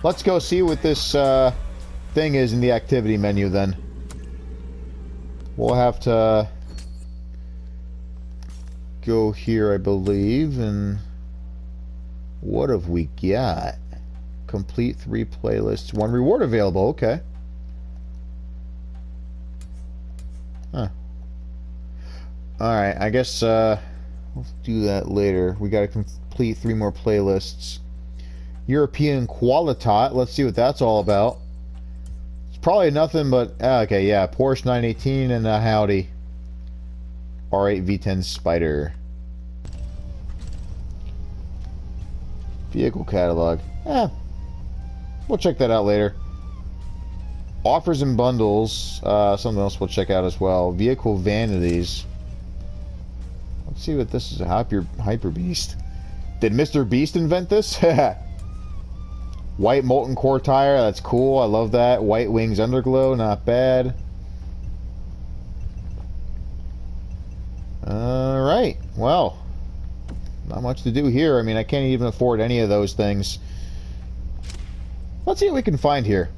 Let's go see what this thing is in the activity menu then. We'll have to go here, I believe, and what have we got? Complete 3 playlists, 1 reward available. Okay. Huh. Alright, I guess we'll do that later. We gotta complete 3 more playlists. European Qualitat. Let's see what that's all about. It's probably nothing but... okay, yeah. Porsche 918 and a Audi R8 V10 Spider. Vehicle catalog. We'll check that out later. Offers and bundles. Something else we'll check out as well. Vehicle vanities. Let's see what this is. A Hyper Beast. Did Mr. Beast invent this? White molten core tire. That's cool. I love that. White wings underglow. Not bad. Alright. Well. Not much to do here. I mean, I can't even afford any of those things. Let's see what we can find here.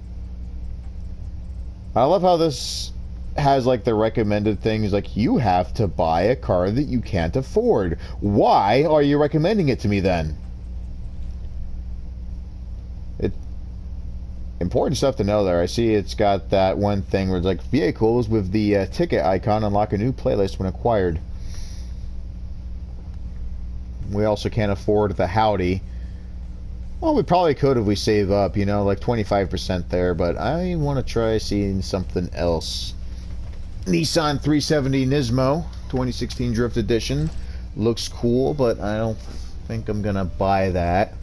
I love how this has like the recommended things, like you have to buy a car that you can't afford. Why are you recommending it to me then? Important stuff to know there. I see it's got that one thing where it's like vehicles with the ticket icon unlock a new playlist when acquired. We also can't afford the Howdy. Well, we probably could if we save up, you know, like 25% there, but I want to try seeing something else. Nissan 370 Nismo 2016 Drift Edition looks cool, but I don't think I'm gonna buy that.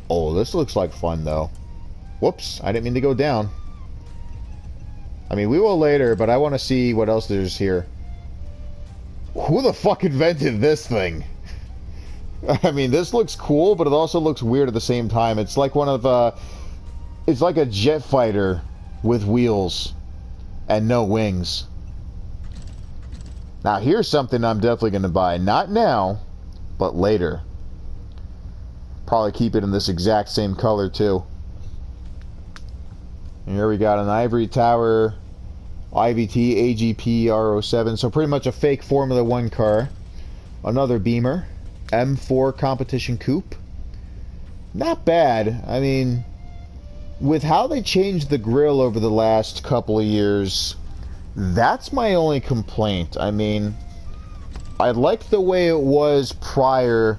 Oh, this looks like fun though. Whoops, I didn't mean to go down. I mean, we will later, but I want to see what else there's here. Who the fuck invented this thing? I mean, this looks cool, but it also looks weird at the same time. It's like one of, it's like a jet fighter with wheels and no wings. Now, here's something I'm definitely going to buy. Not now, but later. Probably keep it in this exact same color, too. And here we got an Ivory Tower IVT AGP R07. So pretty much a fake Formula 1 car. Another Beamer. M4 Competition Coupe. Not bad. I mean, with how they changed the grille over the last couple of years, that's my only complaint. I mean, I liked the way it was prior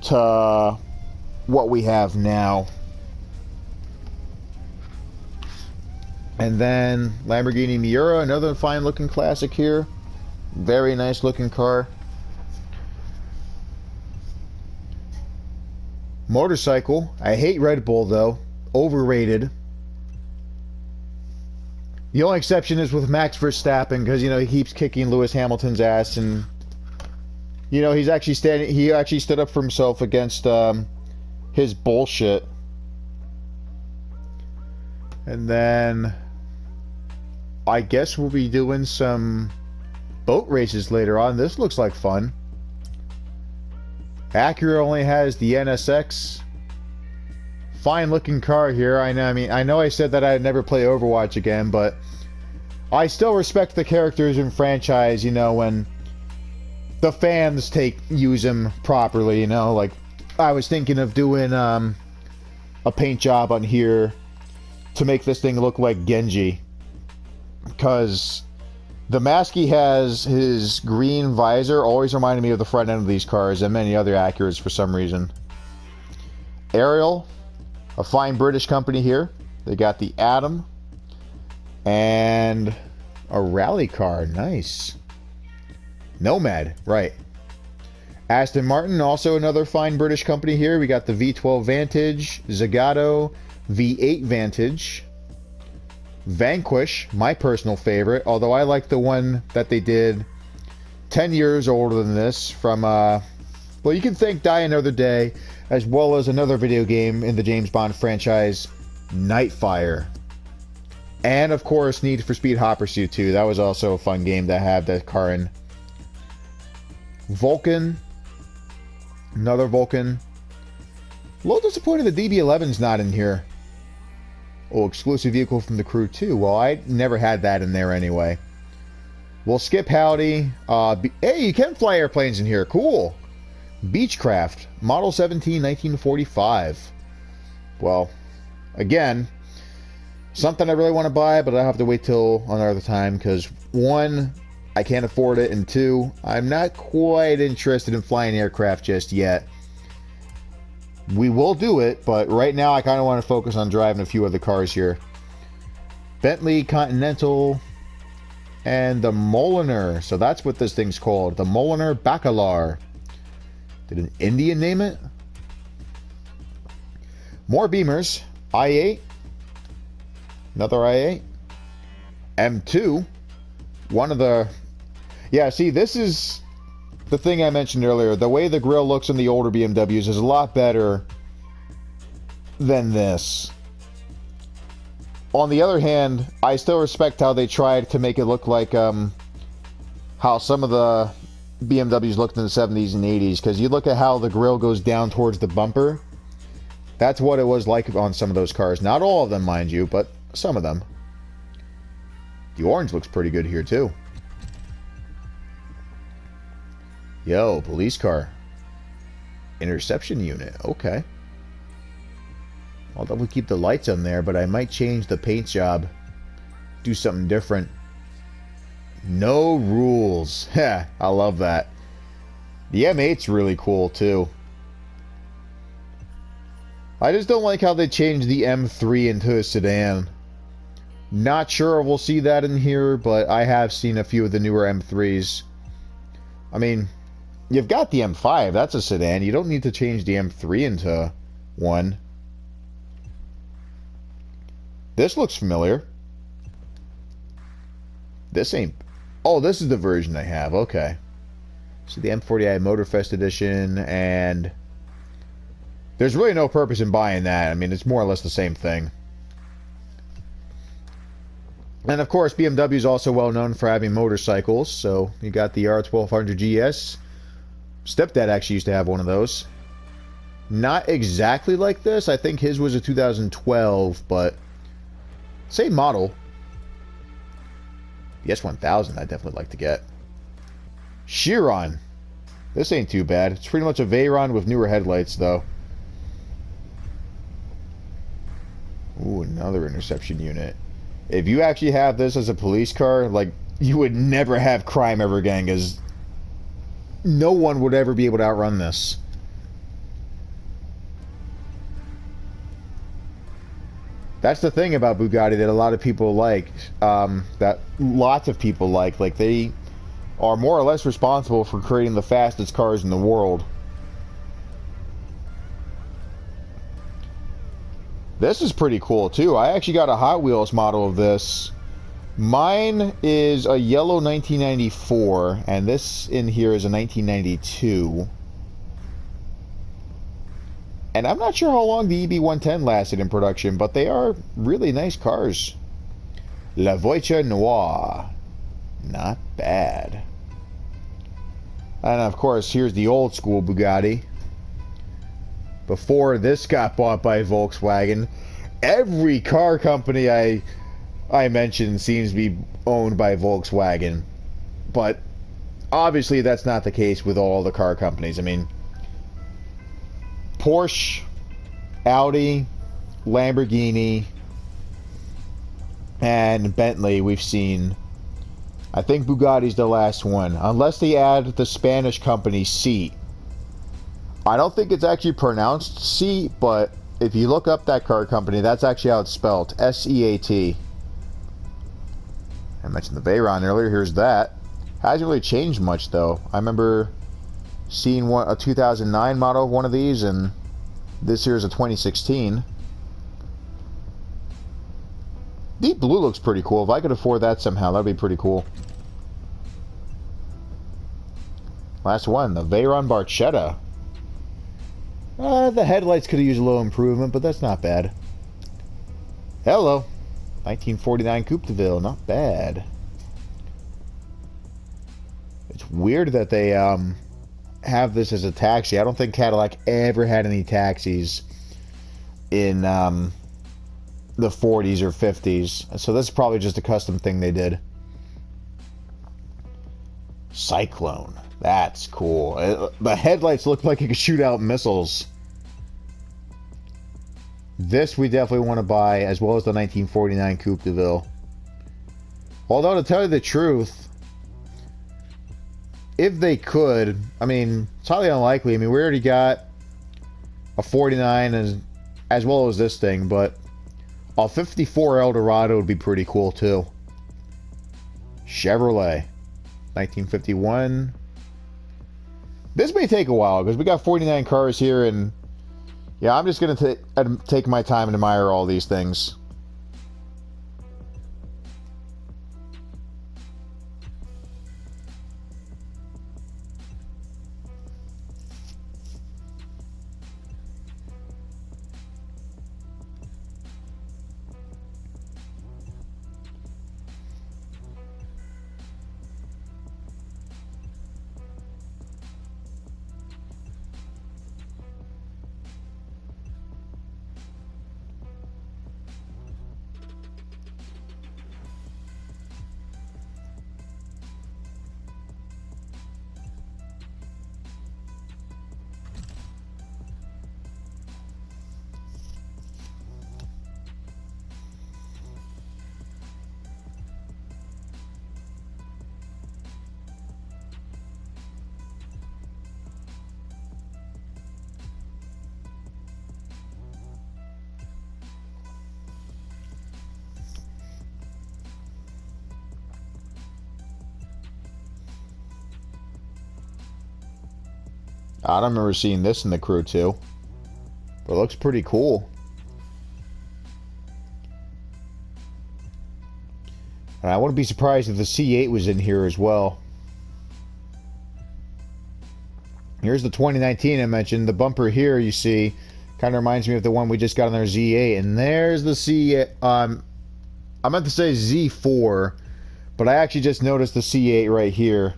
to what we have now. And then Lamborghini Miura, another fine looking classic here. Very nice looking car. Motorcycle. I hate Red Bull though. Overrated. The only exception is with Max Verstappen, because you know he keeps kicking Lewis Hamilton's ass, and you know he's actually standing. He actually stood up for himself against his bullshit. And then I guess we'll be doing some boat races later on. This looks like fun. Acura only has the NSX. Fine looking car here. I know I said that I'd never play Overwatch again, but I still respect the characters in franchise, you know, when the fans use them properly, you know, like I was thinking of doing a paint job on here to make this thing look like Genji, because the mask he has, his green visor, always reminded me of the front end of these cars and many other Acuras for some reason. Ariel, a fine British company here. They got the Atom and a rally car. Nice. Nomad, right. Aston Martin, also another fine British company here. We got the V12 Vantage, Zagato, V8 Vantage, Vanquish, my personal favorite, although I like the one that they did 10 years older than this from, well, you can thank Die Another Day, as well as another video game in the James Bond franchise, Nightfire. And, of course, Need for Speed Hot Pursuit 2. That was also a fun game to have that car in. Vulcan. Another Vulcan. A little disappointed the DB11's not in here. Oh, exclusive vehicle from the Crew 2. Well, I never had that in there anyway. We'll skip Howdy. Hey, you can fly airplanes in here. Cool. Beechcraft. Model 17, 1945. Well, again, something I really want to buy, but I have to wait till another time, because one, I can't afford it, and two, I'm not quite interested in flying aircraft just yet. We will do it, but right now I kind of want to focus on driving a few other cars here. Bentley Continental and the Moliner. So that's what this thing's called. The Moliner Bacalar. Did an Indian name it? More Beamers. i8. Another i8. M2. One of the... Yeah, see, this is the thing I mentioned earlier. The way the grille looks in the older BMWs is a lot better than this. On the other hand, I still respect how they tried to make it look like how some of the BMWs looked in the 70s and 80s. Because you look at how the grille goes down towards the bumper. That's what it was like on some of those cars. Not all of them, mind you, but some of them. The orange looks pretty good here, too. Yo, police car. Interception unit. Okay. I'll definitely keep the lights on there, but I might change the paint job. Do something different. No rules. Heh, I love that. The M8's really cool, too. I just don't like how they changed the M3 into a sedan. Not sure we'll see that in here, but I have seen a few of the newer M3s. I mean, you've got the M5. That's a sedan. You don't need to change the M3 into one. This looks familiar. This ain't... Oh, this is the version I have. Okay. So the M40i Motorfest edition, and there's really no purpose in buying that. I mean, it's more or less the same thing. And of course, BMW is also well known for having motorcycles. So you got the R1200 GS. Stepdad actually used to have one of those. Not exactly like this. I think his was a 2012, but same model. The S1000 I'd definitely like to get. Chiron. This ain't too bad. It's pretty much a Veyron with newer headlights, though. Ooh, another interception unit. If you actually have this as a police car, like, you would never have crime ever again, because no one would ever be able to outrun this. That's the thing about Bugatti that a lot of people like, that lots of people like. Like, they are more or less responsible for creating the fastest cars in the world. This is pretty cool, too. I actually got a Hot Wheels model of this. Mine is a yellow 1994, and this in here is a 1992. And I'm not sure how long the EB110 lasted in production, but they are really nice cars. La Voiture Noire. Not bad. And of course, here's the old school Bugatti. Before this got bought by Volkswagen, every car company I mentioned seems to be owned by Volkswagen. But obviously that's not the case with all the car companies. I mean, Porsche, Audi, Lamborghini, and Bentley we've seen. I think Bugatti's the last one, unless they add the Spanish company Seat. I don't think it's actually pronounced Seat, but if you look up that car company, that's actually how it's spelled. S-E-A-T. I mentioned the Veyron earlier. Here's that. Hasn't really changed much, though. I remember seeing a 2009 model of one of these, and this here is a 2016. Deep blue looks pretty cool. If I could afford that somehow, that'd be pretty cool. Last one, the Veyron Barchetta. The headlights could have used a little improvement, but that's not bad. Hello. 1949 Coupe de Ville. Not bad. It's weird that they have this as a taxi. I don't think Cadillac ever had any taxis in the 40s or 50s. So this is probably just a custom thing they did. Cyclone. That's cool. The headlights look like it could shoot out missiles. This we definitely want to buy, as well as the 1949 Coupe de Ville. Although, to tell you the truth, if they could, I mean, it's highly unlikely. I mean, we already got a 49 as well as this thing, but a 54 Eldorado would be pretty cool, too. Chevrolet. 1951. This may take a while, because we got 49 cars here, and yeah, I'm just going to take my time and admire all these things. I don't remember seeing this in the Crew 2. But it looks pretty cool. And I wouldn't be surprised if the C8 was in here as well. Here's the 2019 I mentioned. The bumper here, you see, kind of reminds me of the one we just got on our Z8. And there's the C8. I meant to say Z4, but I actually just noticed the C8 right here.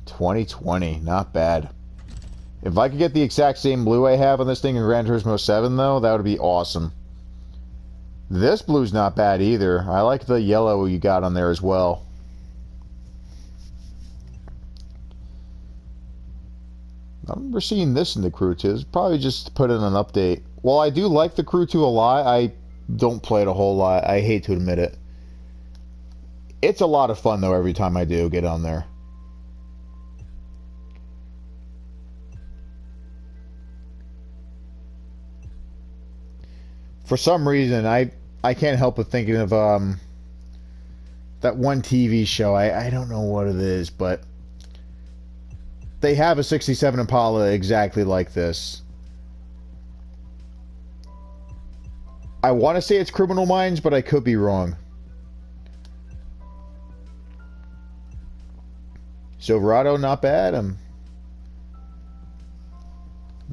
2020, not bad. If I could get the exact same blue I have on this thing in Gran Turismo 7, though, that would be awesome. This blue's not bad either. I like the yellow you got on there as well. I remember seeing this in the Crew 2. It's probably just to put in an update. While I do like the Crew 2 a lot, I don't play it a whole lot. I hate to admit it. It's a lot of fun, though, every time I do get on there. For some reason, I can't help but thinking of that one TV show. I don't know what it is, but they have a 67 Impala exactly like this. I want to say it's Criminal Minds, but I could be wrong. Silverado, not bad. I'm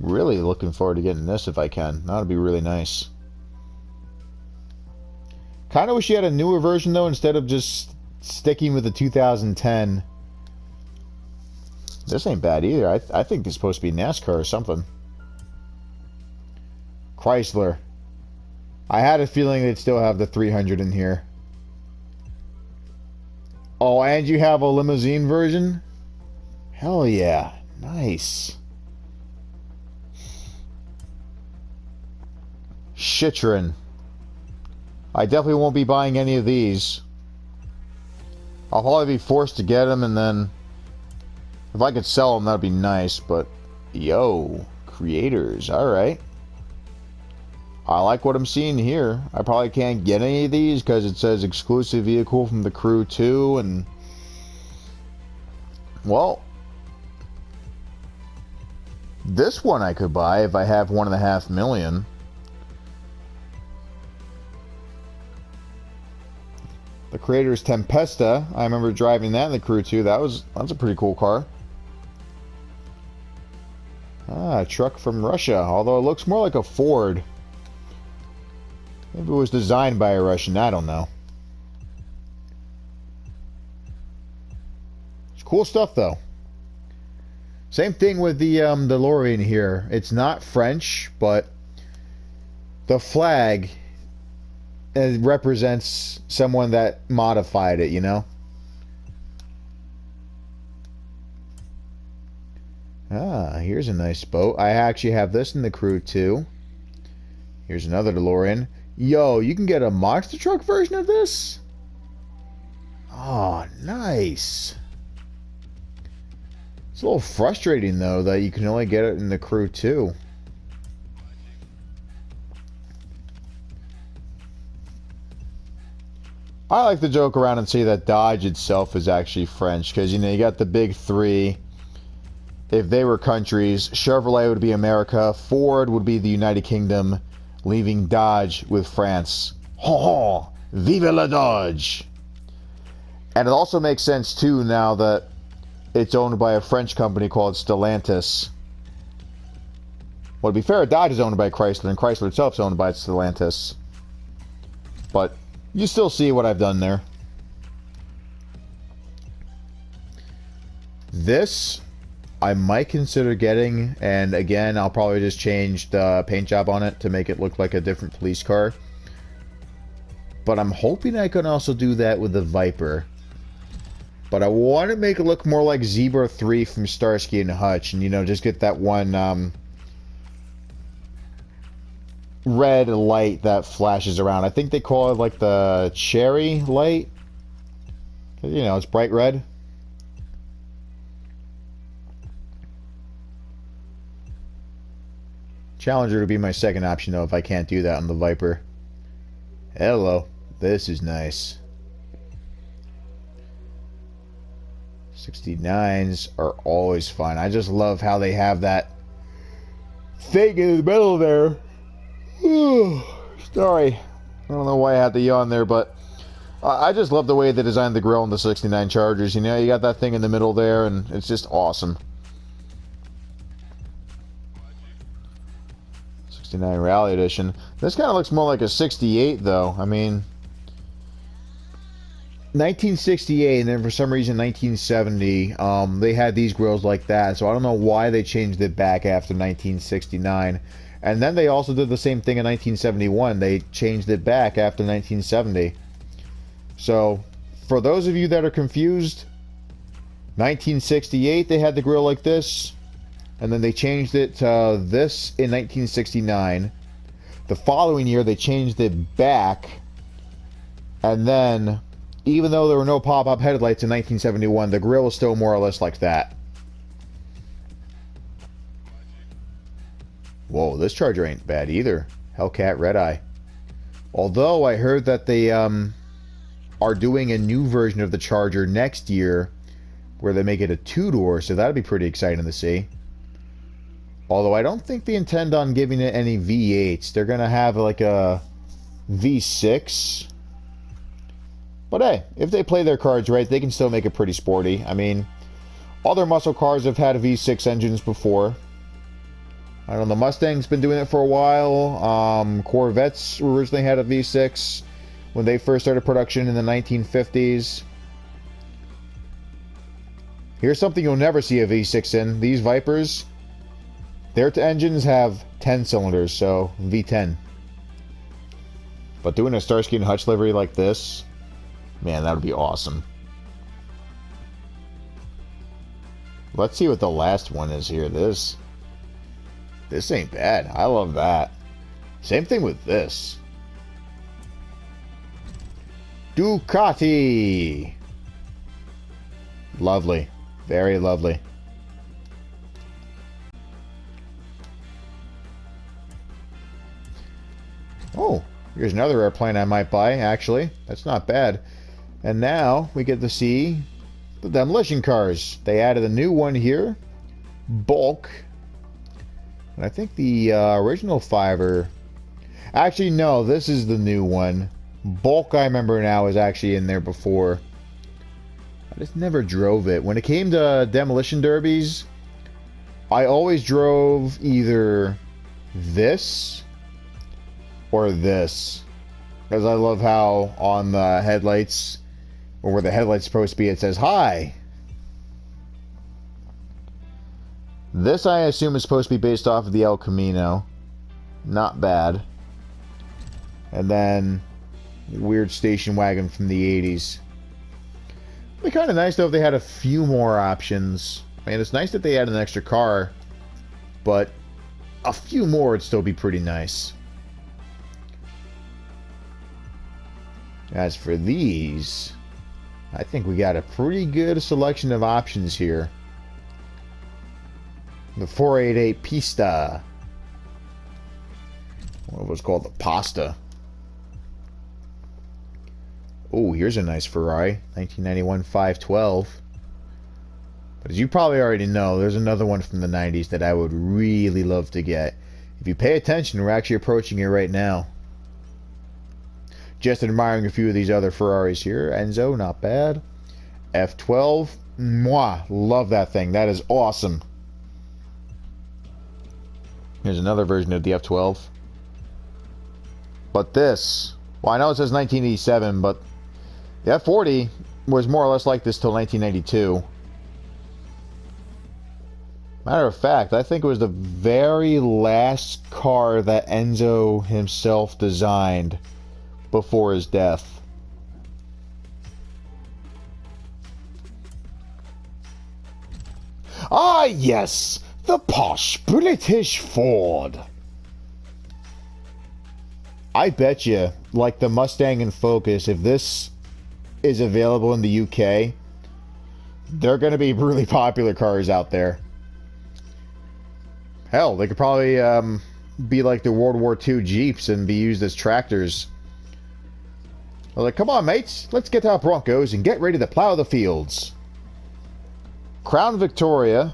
really looking forward to getting this if I can. That would be really nice. Kind of wish you had a newer version, though, instead of just sticking with the 2010. This ain't bad either. I think it's supposed to be NASCAR or something. Chrysler. I had a feeling they'd still have the 300 in here. Oh, and you have a limousine version? Hell yeah. Nice. Citroen. I definitely won't be buying any of these. I'll probably be forced to get them, and then if I could sell them, that'd be nice. But yo, creators, all right. I like what I'm seeing here. I probably can't get any of these because it says exclusive vehicle from the Crew 2, and well, this one I could buy if I have 1.5 million. The Creator's Tempesta. I remember driving that in the Crew 2. That's a pretty cool car. Ah, a truck from Russia. Although it looks more like a Ford. Maybe it was designed by a Russian. I don't know. It's cool stuff, though. Same thing with the DeLorean here. It's not French, but the flag, it represents someone that modified it, you know? Ah, here's a nice boat. I actually have this in the Crew 2. Here's another DeLorean. Yo, you can get a monster truck version of this? Oh, nice. It's a little frustrating, though, that you can only get it in the Crew 2. I like to joke around and say that Dodge itself is actually French, because, you know, you got the big three. If they were countries, Chevrolet would be America, Ford would be the United Kingdom, leaving Dodge with France. Ho ho! Vive la Dodge! And it also makes sense, too, now that it's owned by a French company called Stellantis. Well, to be fair, Dodge is owned by Chrysler, and Chrysler itself is owned by Stellantis. But you still see what I've done there. This I might consider getting, and again, I'll probably just change the paint job on it to make it look like a different police car. But I'm hoping I can also do that with the Viper. But I want to make it look more like Zebra 3 from Starsky and Hutch, and, you know, just get that one red light that flashes around. I think they call it like the cherry light. You know, it's bright red. Challenger would be my second option, though, if I can't do that on the Viper. Hello. This is nice. 69s are always fun. I just love how they have that thing in the middle there. Sorry. I don't know why I had to yawn there, but I just love the way they designed the grill in the 69 Chargers. You know, you got that thing in the middle there, and it's just awesome. 69 Rally Edition. This kind of looks more like a 68, though. I mean, 1968, and then for some reason 1970, they had these grills like that. So I don't know why they changed it back after 1969. And then they also did the same thing in 1971. They changed it back after 1970. So, for those of you that are confused, 1968 they had the grill like this, and then they changed it to this in 1969. The following year they changed it back, and then, even though there were no pop-up headlights in 1971, the grill is still more or less like that. Whoa, this Charger ain't bad either. Hellcat Red Eye. Although I heard that they are doing a new version of the Charger next year where they make it a two-door, so that'd be pretty exciting to see. Although I don't think they intend on giving it any V8s. They're going to have like a V6. But hey, if they play their cards right, they can still make it pretty sporty. I mean, all their muscle cars have had V6 engines before. I don't know, the Mustang's been doing it for a while. Corvettes originally had a V6 when they first started production in the 1950s. Here's something you'll never see a V6 in. These Vipers, their engines have 10 cylinders, so V10. But doing a Starsky and Hutch livery like this, man, that would be awesome. Let's see what the last one is here. This ain't bad. I love that. Same thing with this. Ducati. Lovely. Very lovely. Oh, here's another airplane I might buy, actually. That's not bad. And now we get to see the demolition cars. They added a new one here. Bulk. And I think the original Fiver... Actually, no, this is the new one. Bulk, I remember now, was actually in there before. I just never drove it. When it came to demolition derbies, I always drove either this or this. Because I love how on the headlights, or where the headlight's supposed to be, it says, "Hi." This, I assume, is supposed to be based off of the El Camino. Not bad. And then, weird station wagon from the 80s. It'd be kind of nice, though, if they had a few more options. I mean, it's nice that they had an extra car, but a few more would still be pretty nice. As for these, I think we got a pretty good selection of options here. The 488 Pista. What was called the Pasta. Oh, here's a nice Ferrari. 1991 512. But as you probably already know, there's another one from the 90s that I would really love to get. If you pay attention, we're actually approaching it right now. Just admiring a few of these other Ferraris here. Enzo, not bad. F12. Mwah. Love that thing. That is awesome. Here's another version of the F12. But this, well, I know it says 1987, but the F40 was more or less like this till 1992. Matter of fact, I think it was the very last car that Enzo himself designed before his death. Ah, yes! The posh British Ford. I bet you, like the Mustang and Focus, if this is available in the UK, they're going to be really popular cars out there. Hell, they could probably be like the World War II Jeeps and be used as tractors. They're like, come on, mates, let's get our Broncos and get ready to plow the fields. Crown Victoria,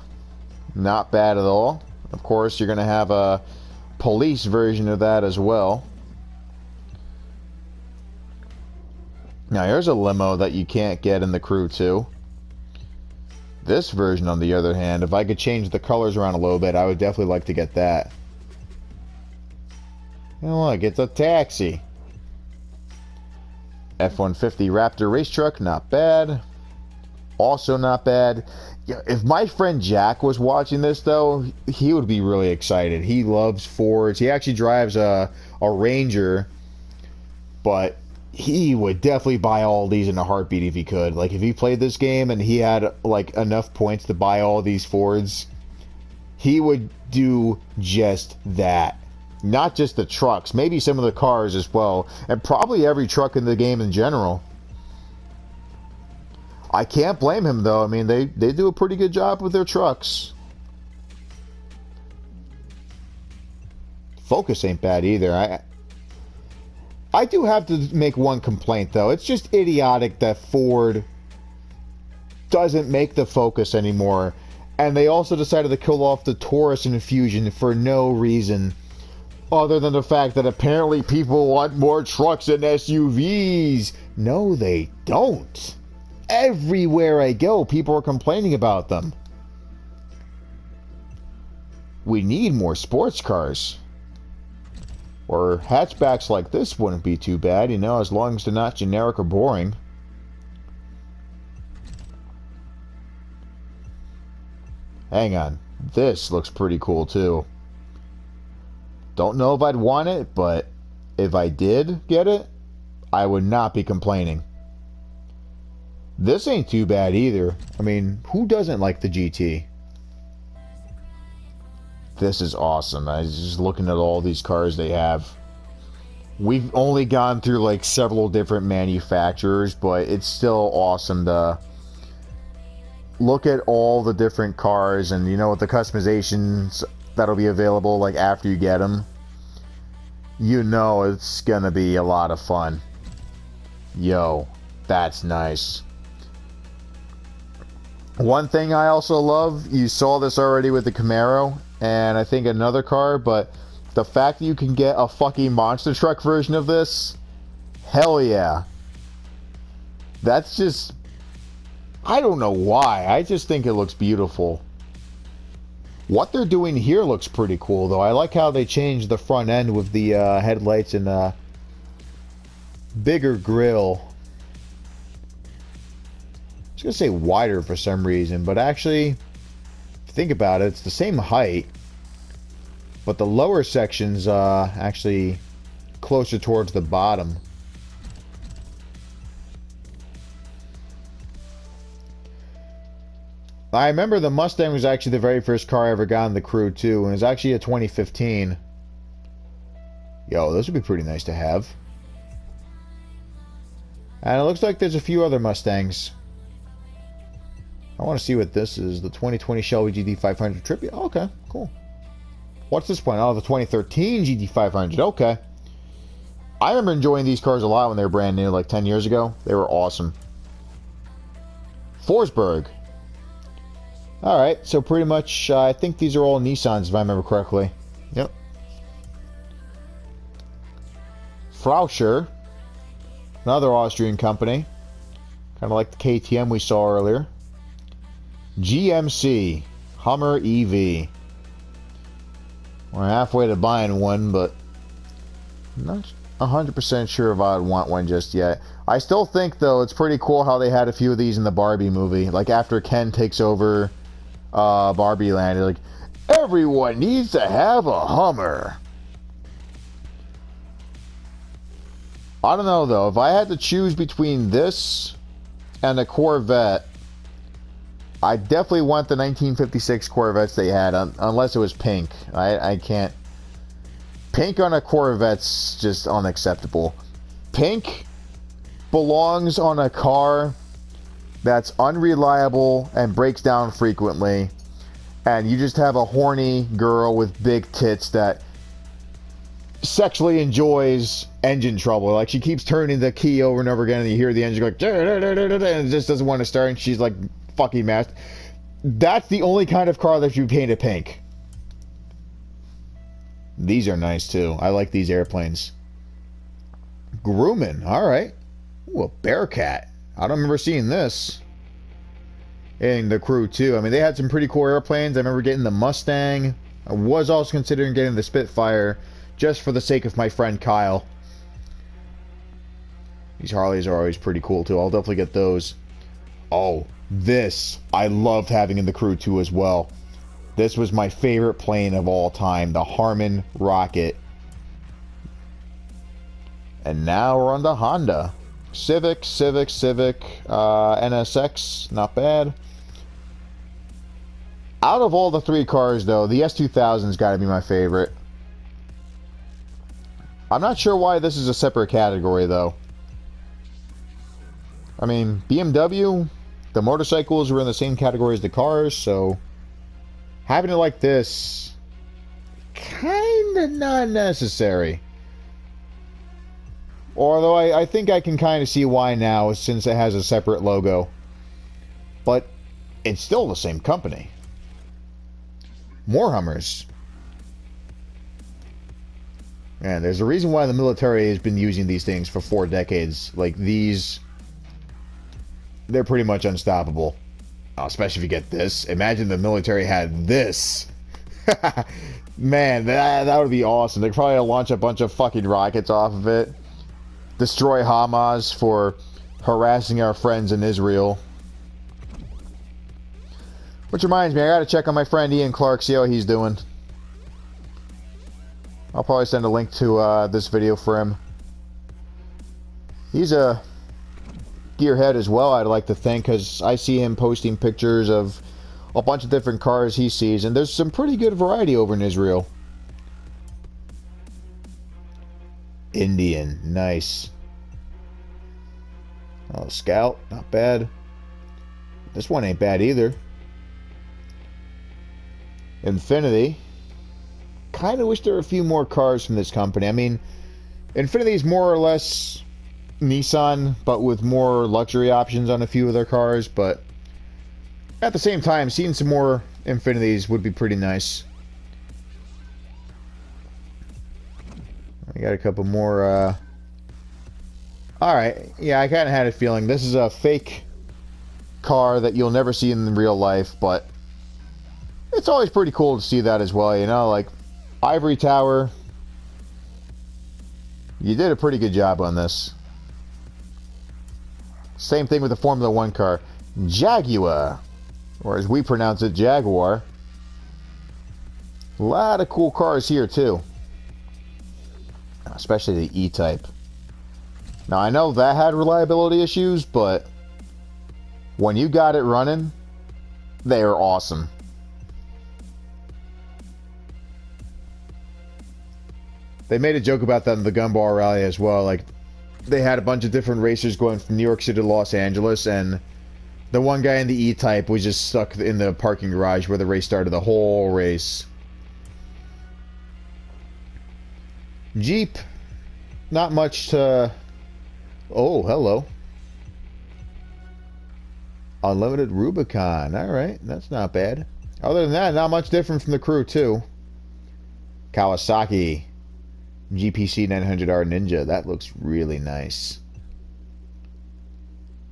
not bad at all. Of course, you're going to have a police version of that as well. Now, here's a limo that you can't get in the Crew 2. This version, on the other hand, if I could change the colors around a little bit, I would definitely like to get that. And look, it's a taxi. F-150 Raptor race truck, not bad. Also not bad. Yeah, if my friend Jack was watching this, though, he would be really excited. He loves Fords. He actually drives a Ranger, but he would definitely buy all these in a heartbeat if he could. Like, if he played this game and he had, like, enough points to buy all these Fords, he would do just that. Not just the trucks, maybe some of the cars as well, and probably every truck in the game in general. I can't blame him, though. I mean, they do a pretty good job with their trucks. Focus ain't bad either. I do have to make one complaint, though. It's just idiotic that Ford doesn't make the Focus anymore. And they also decided to kill off the Taurus and Fusion for no reason, other than the fact that apparently people want more trucks and SUVs. No, they don't. Everywhere I go, people are complaining about them. We need more sports cars. Or hatchbacks like this wouldn't be too bad, you know, as long as they're not generic or boring. Hang on. This looks pretty cool, too. Don't know if I'd want it, but if I did get it, I would not be complaining. This ain't too bad either. I mean, who doesn't like the GT? This is awesome. I was just looking at all these cars they have. We've only gone through like several different manufacturers, but it's still awesome to look at all the different cars and, you know, with the customizations that'll be available like after you get them. You know it's gonna be a lot of fun. Yo, that's nice. One thing I also love, you saw this already with the Camaro, and I think another car, but the fact that you can get a fucking monster truck version of this, hell yeah. That's just, I don't know why, I just think it looks beautiful. What they're doing here looks pretty cool, though. I like how they changed the front end with the headlights and bigger grille. I was gonna say wider for some reason, but actually, if you think about it, it's the same height, but the lower section's actually closer towards the bottom. I remember the Mustang was actually the very first car I ever got in the Crew too, and it was actually a 2015. Yo, this would be pretty nice to have. And it looks like there's a few other Mustangs. I want to see what this is. The 2020 Shelby GT500 Tribute. Oh, okay, cool. What's this one? Oh, the 2013 GT500. Okay. I remember enjoying these cars a lot when they were brand new, like 10 years ago. They were awesome. Forsberg. Alright, so pretty much, I think these are all Nissans, if I remember correctly. Yep. Frauscher. Another Austrian company. Kind of like the KTM we saw earlier. GMC Hummer EV. We're halfway to buying one, but I'm not 100% sure if I'd want one just yet. I still think, though, it's pretty cool how they had a few of these in the Barbie movie. Like, after Ken takes over Barbie Land, like, everyone needs to have a Hummer. I don't know, though. If I had to choose between this and a Corvette, I definitely want the 1956 Corvettes they had, unless it was pink. I can't. Pink on a Corvette's just unacceptable. Pink belongs on a car that's unreliable and breaks down frequently, and you just have a horny girl with big tits that sexually enjoys engine trouble. Like, she keeps turning the key over and over again, and you hear the engine go, and it just doesn't want to start, and she's like fucking mad. That's the only kind of car that you painted pink. These are nice too. I like these airplanes. Grumman, alright. Ooh, a Bearcat. I don't remember seeing this. And the crew too. I mean, they had some pretty cool airplanes. I remember getting the Mustang. I was also considering getting the Spitfire, just for the sake of my friend Kyle. These Harleys are always pretty cool too. I'll definitely get those. Oh, this I loved having in the crew too as well. This was my favorite plane of all time, the Harmon Rocket. And now we're on the Honda. Civic, NSX, not bad. Out of all the three cars, though, the S2000's got to be my favorite. I'm not sure why this is a separate category, though. I mean, BMW, the motorcycles were in the same category as the cars, so having it like this, kind of not necessary. Although I think I can kind of see why now, since it has a separate logo. But it's still the same company. More Hummers. Man, there's a reason why the military has been using these things for 4 decades. Like these, they're pretty much unstoppable. Especially if you get this. Imagine the military had this. Man, that would be awesome. They'd probably launch a bunch of fucking rockets off of it. Destroy Hamas for harassing our friends in Israel. Which reminds me, I gotta check on my friend Ian Clark, see how he's doing. I'll probably send a link to this video for him. He's a gearhead as well, I'd like to think, because I see him posting pictures of a bunch of different cars he sees, and there's some pretty good variety over in Israel. Indian, nice. Oh, Scout, not bad. This one ain't bad either. Infinity. Kind of wish there were a few more cars from this company. I mean, Infinity's more or less Nissan, but with more luxury options on a few of their cars, but at the same time, seeing some more Infinities would be pretty nice. I got a couple more, Alright, yeah, I kind of had a feeling. This is a fake car that you'll never see in real life, but it's always pretty cool to see that as well, you know, like Ivory Tower. You did a pretty good job on this. Same thing with the Formula 1 car. Jaguar, or as we pronounce it, Jaguar. A lot of cool cars here, too. Especially the E-Type. Now, I know that had reliability issues, but when you got it running, they are awesome. They made a joke about that in the Gumball Rally as well. Like, they had a bunch of different racers going from New York City to Los Angeles, and the one guy in the E-Type was just stuck in the parking garage where the race started the whole race. Jeep, not much to... Oh, hello. Unlimited Rubicon. Alright, that's not bad. Other than that, not much different from the crew, too. Kawasaki GPC 900R Ninja. That looks really nice.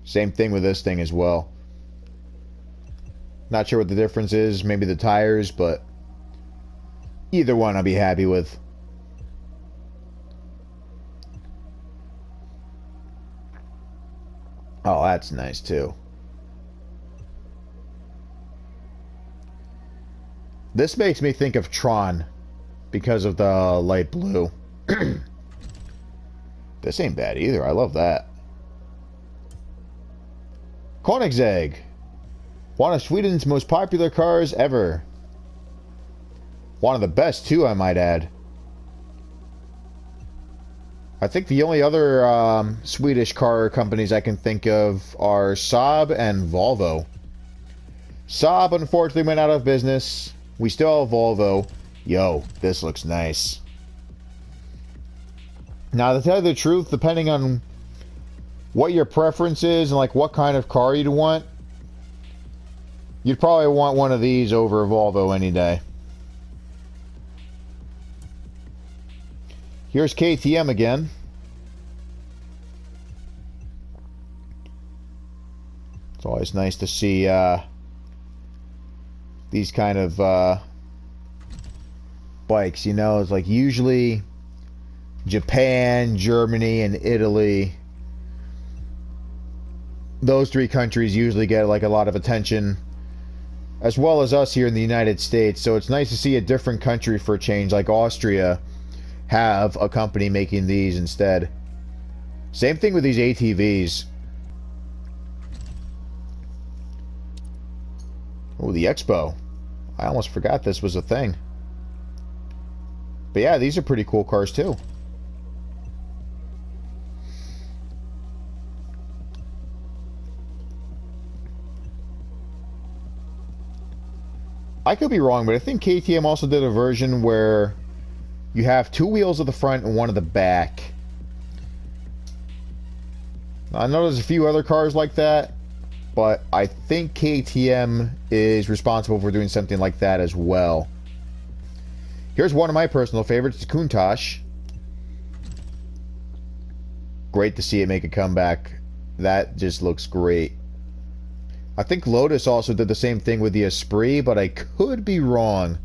Same thing with this thing as well. Not sure what the difference is. Maybe the tires, but either one I'll be happy with. Oh, that's nice too. This makes me think of Tron because of the light blue. This ain't bad either. I love that. Koenigsegg. One of Sweden's most popular cars ever. One of the best too, I might add. I think the only other Swedish car companies I can think of are Saab and Volvo. Saab unfortunately went out of business. We still have Volvo. Yo, this looks nice. Now, to tell you the truth, depending on what your preference is and like what kind of car you'd want, You'd probably want one of these over a Volvo any day. Here's KTM again. It's always nice to see these kind of bikes, you know. It's like usually Japan, Germany, and Italy. Those three countries usually get like a lot of attention, as well as us here in the United States. So it's nice to see a different country for a change, like Austria, have a company making these instead. Same thing with these ATVs. Oh, the Expo. I almost forgot this was a thing. But yeah, these are pretty cool cars too. I could be wrong, but I think KTM also did a version where you have two wheels at the front and one at the back. I know there's a few other cars like that, but I think KTM is responsible for doing something like that as well. Here's one of my personal favorites, the Countach. Great to see it make a comeback. That just looks great. I think Lotus also did the same thing with the Esprit, but I could be wrong.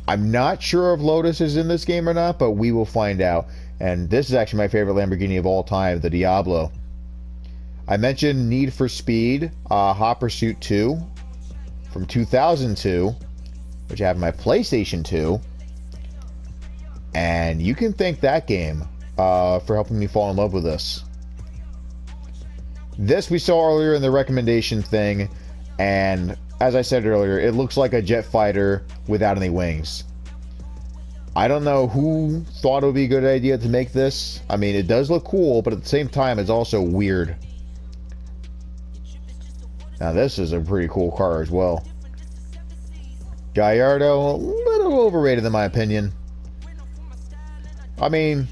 I'm not sure if Lotus is in this game or not, but we will find out. And this is actually my favorite Lamborghini of all time, the Diablo. I mentioned Need for Speed, Hot Pursuit 2 from 2002, which I have in my PlayStation 2. And you can thank that game for helping me fall in love with this. This we saw earlier in the recommendation thing, and as I said earlier, it looks like a jet fighter without any wings. I don't know who thought it would be a good idea to make this. I mean, it does look cool, but at the same time, it's also weird. Now, this is a pretty cool car as well. Gallardo, a little overrated in my opinion. I mean,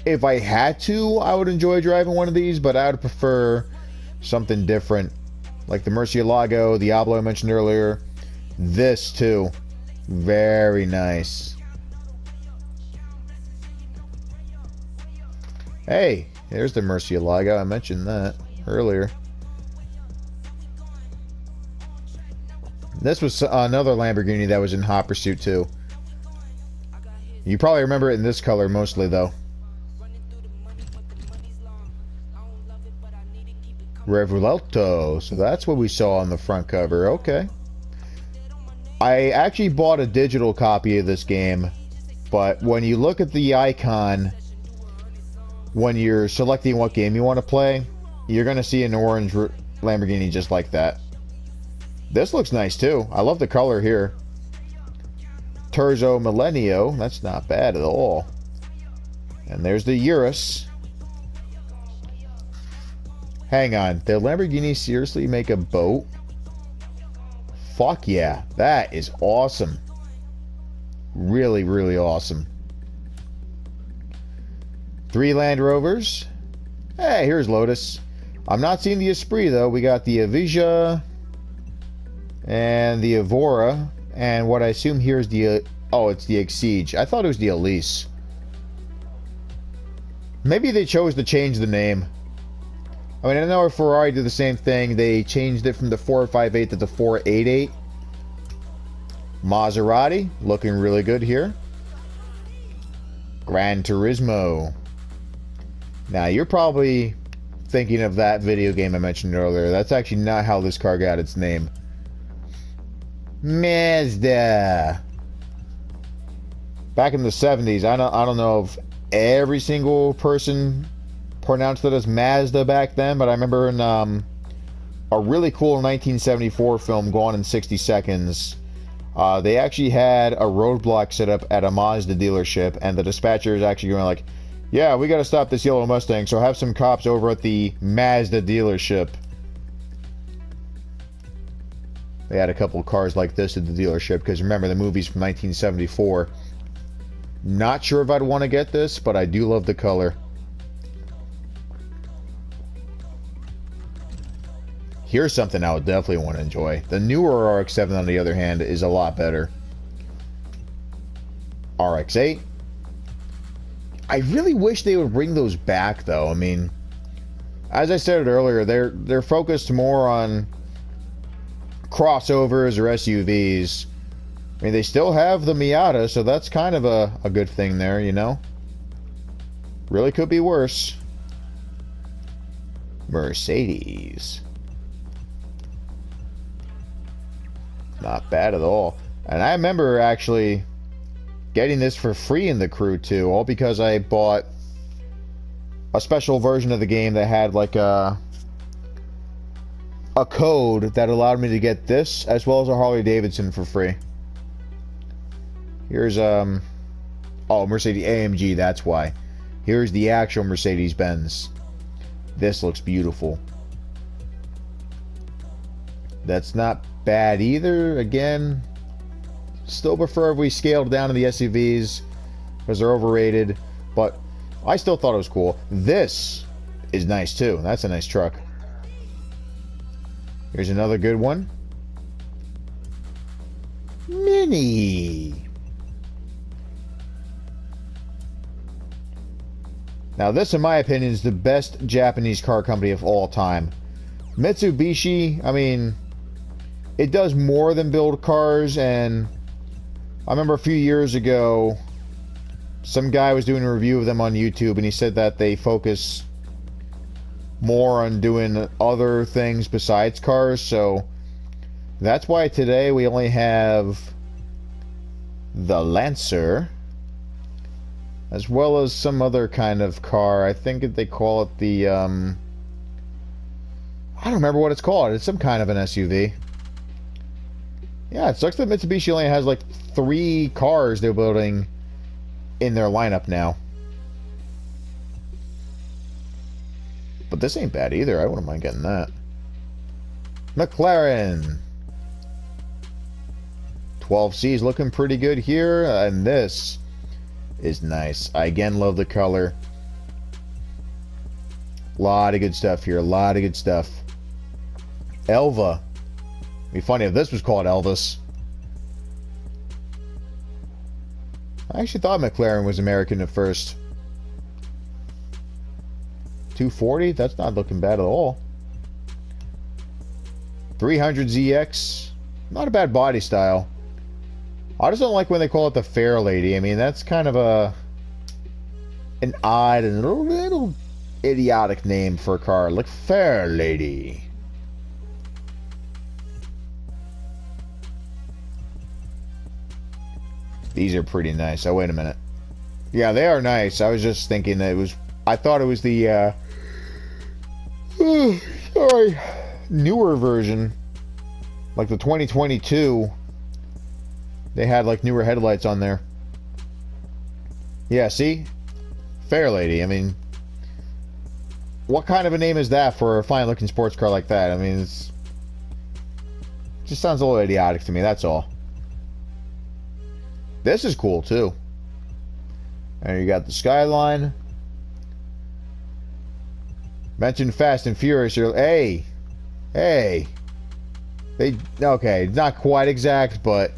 if I had to, I would enjoy driving one of these, but I would prefer something different. Like the Murcielago, Diablo I mentioned earlier. This too. Very nice. Hey, there's the Murcielago. I mentioned that earlier. This was another Lamborghini that was in Hot Pursuit too. You probably remember it in this color mostly though. Revuelto. So that's what we saw on the front cover. Okay. I actually bought a digital copy of this game, but when you look at the icon, when you're selecting what game you want to play, you're going to see an orange Lamborghini just like that. This looks nice too. I love the color here. Terzo Millennio. That's not bad at all. And there's the Urus. Hang on, did Lamborghini seriously make a boat? Fuck yeah, that is awesome. Really, really awesome. 3 Land Rovers. Hey, here's Lotus. I'm not seeing the Esprit though. We got the Avija and the Evora, and what I assume here is the it's the Exige. I thought it was the Elise. Maybe they chose to change the name. I mean, I know Ferrari did the same thing. They changed it from the 458 to the 488. Maserati, looking really good here. Gran Turismo. Now, you're probably thinking of that video game I mentioned earlier. That's actually not how this car got its name. Mazda. Back in the 70s, I don't know if every single person pronounced it as Mazda back then, but I remember in a really cool 1974 film, Gone in 60 Seconds, they actually had a roadblock set up at a Mazda dealership, and the dispatcher is actually going like, yeah, we got to stop this yellow Mustang, so have some cops over at the Mazda dealership. They had a couple of cars like this at the dealership, because remember, the movie's from 1974. Not sure if I'd want to get this, but I do love the color. Here's something I would definitely want to enjoy. The newer RX-7, on the other hand, is a lot better. RX-8. I really wish they would bring those back, though. I mean, as I said earlier, they're focused more on crossovers or SUVs. I mean, they still have the Miata, so that's kind of a good thing there, you know? Really could be worse. Mercedes. Not bad at all. And I remember actually getting this for free in the crew too, all because I bought a special version of the game that had like a code that allowed me to get this as well as a Harley Davidson for free. Here's oh, Mercedes AMG, that's why. Here's the actual Mercedes-Benz. This looks beautiful. That's not bad either. Again, still prefer if we scaled down to the SUVs because they're overrated, but I still thought it was cool. This is nice too. That's a nice truck. Here's another good one. Mini. Now this, in my opinion, is the best Japanese car company of all time. Mitsubishi, I mean, it does more than build cars, and I remember a few years ago, some guy was doing a review of them on YouTube, and he said that they focus more on doing other things besides cars, so that's why today we only have the Lancer, as well as some other kind of car. I think they call it the, I don't remember what it's called. It's some kind of an SUV. Yeah, it sucks that Mitsubishi only has like 3 cars they're building in their lineup now. But this ain't bad either. I wouldn't mind getting that. McLaren. 12C is looking pretty good here. And this is nice. I again love the color. A lot of good stuff here. A lot of good stuff. Elva. It'd be funny if this was called Elvis. I actually thought McLaren was American at first. 240? That's not looking bad at all. 300ZX. Not a bad body style. I just don't like when they call it the Fair Lady. I mean, that's kind of an odd and a little idiotic name for a car. Like Fair Lady. These are pretty nice. Oh, wait a minute. Yeah, they are nice. I was just thinking that it was... I thought it was the, sorry, newer version. Like the 2022. They had, like, newer headlights on there. Yeah, see? Fair Lady. I mean... What kind of a name is that for a fine-looking sports car like that? I mean, it's... just sounds a little idiotic to me, that's all. This is cool, too. And you got the Skyline. Mentioned Fast and Furious. Hey! Hey! They... Okay, not quite exact, but...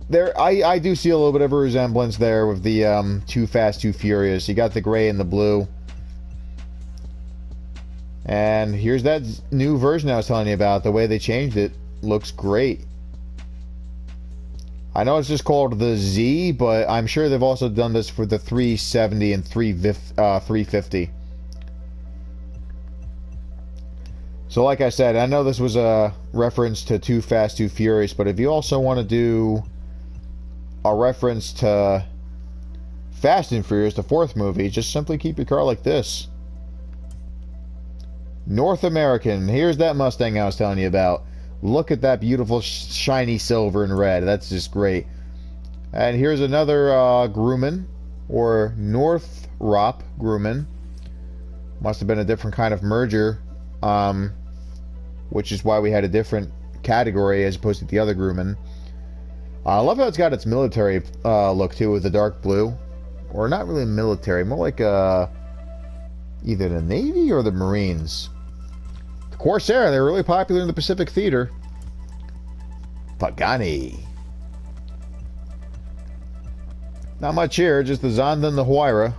There, I do see a little bit of a resemblance there with the Too Fast, Too Furious. You got the gray and the blue. And here's that new version I was telling you about. The way they changed it looks great. I know it's just called the Z, but I'm sure they've also done this for the 370 and 350. So like I said, I know this was a reference to Too Fast, Too Furious, but if you also want to do a reference to Fast and Furious, the 4th movie, just simply keep your car like this. North American. Here's that Mustang I was telling you about. Look at that beautiful shiny silver and red. That's just great. And here's another Grumman, or Northrop Grumman. Must have been a different kind of merger, which is why we had a different category as opposed to the other Grumman. I love how it's got its military look too, with the dark blue. Or not really military, more like either the Navy or the Marines. Corsair, they're really popular in the Pacific Theater. Pagani. Not much here, just the Zonda and the Huayra.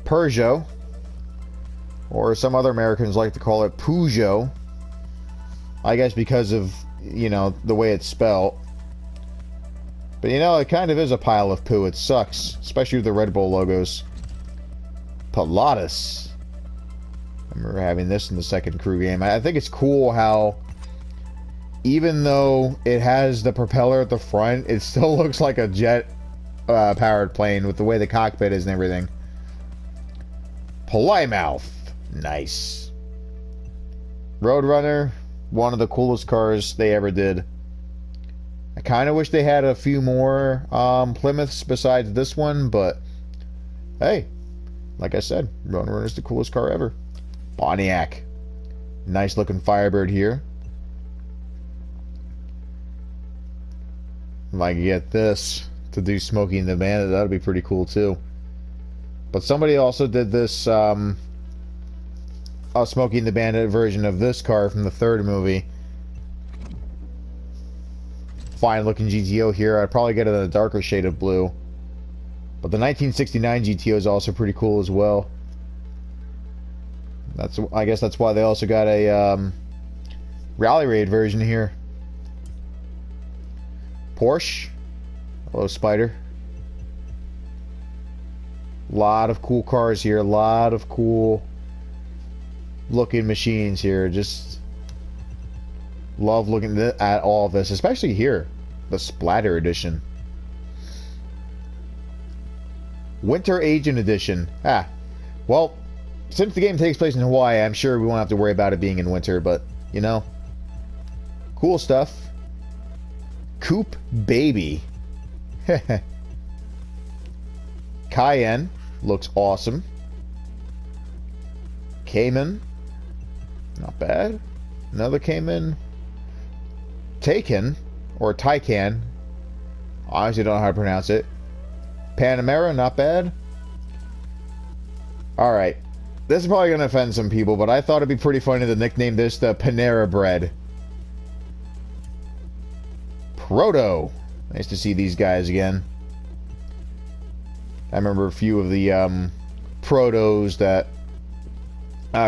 Peugeot, or some other Americans like to call it Peugeot. I guess because of, you know, the way it's spelled. But you know, it kind of is a pile of poo. It sucks, especially with the Red Bull logos. Pilatus. I remember having this in the second crew game. I think it's cool how, even though it has the propeller at the front, it still looks like a jet powered plane with the way the cockpit is and everything. Plymouth. Nice. Roadrunner. One of the coolest cars they ever did. I kind of wish they had a few more Plymouths besides this one, but hey, like I said, Roadrunner is the coolest car ever. Pontiac. Nice looking Firebird here. If I can get this to do Smokey and the Bandit, that would be pretty cool too. But somebody also did this Smokey and the Bandit version of this car from the third movie. Fine looking GTO here. I'd probably get it in a darker shade of blue. But the 1969 GTO is also pretty cool as well. I guess that's why they also got a Rally Raid version here. Porsche. Hello, Spider. A lot of cool cars here. A lot of cool looking machines here. Just love looking at all of this, especially here, the Splatter Edition. Winter Agent Edition. Well, since the game takes place in Hawaii, I'm sure we won't have to worry about it being in winter, but, you know, cool stuff. Coupe Baby. Cayenne. Looks awesome. Cayman. Not bad. Another Cayman. Taycan. Or Taycan. Honestly don't know how to pronounce it. Panamera. Not bad. Alright. This is probably going to offend some people, but I thought it'd be pretty funny to nickname this the Panera Bread. Proto. Nice to see these guys again. I remember a few of the Protos that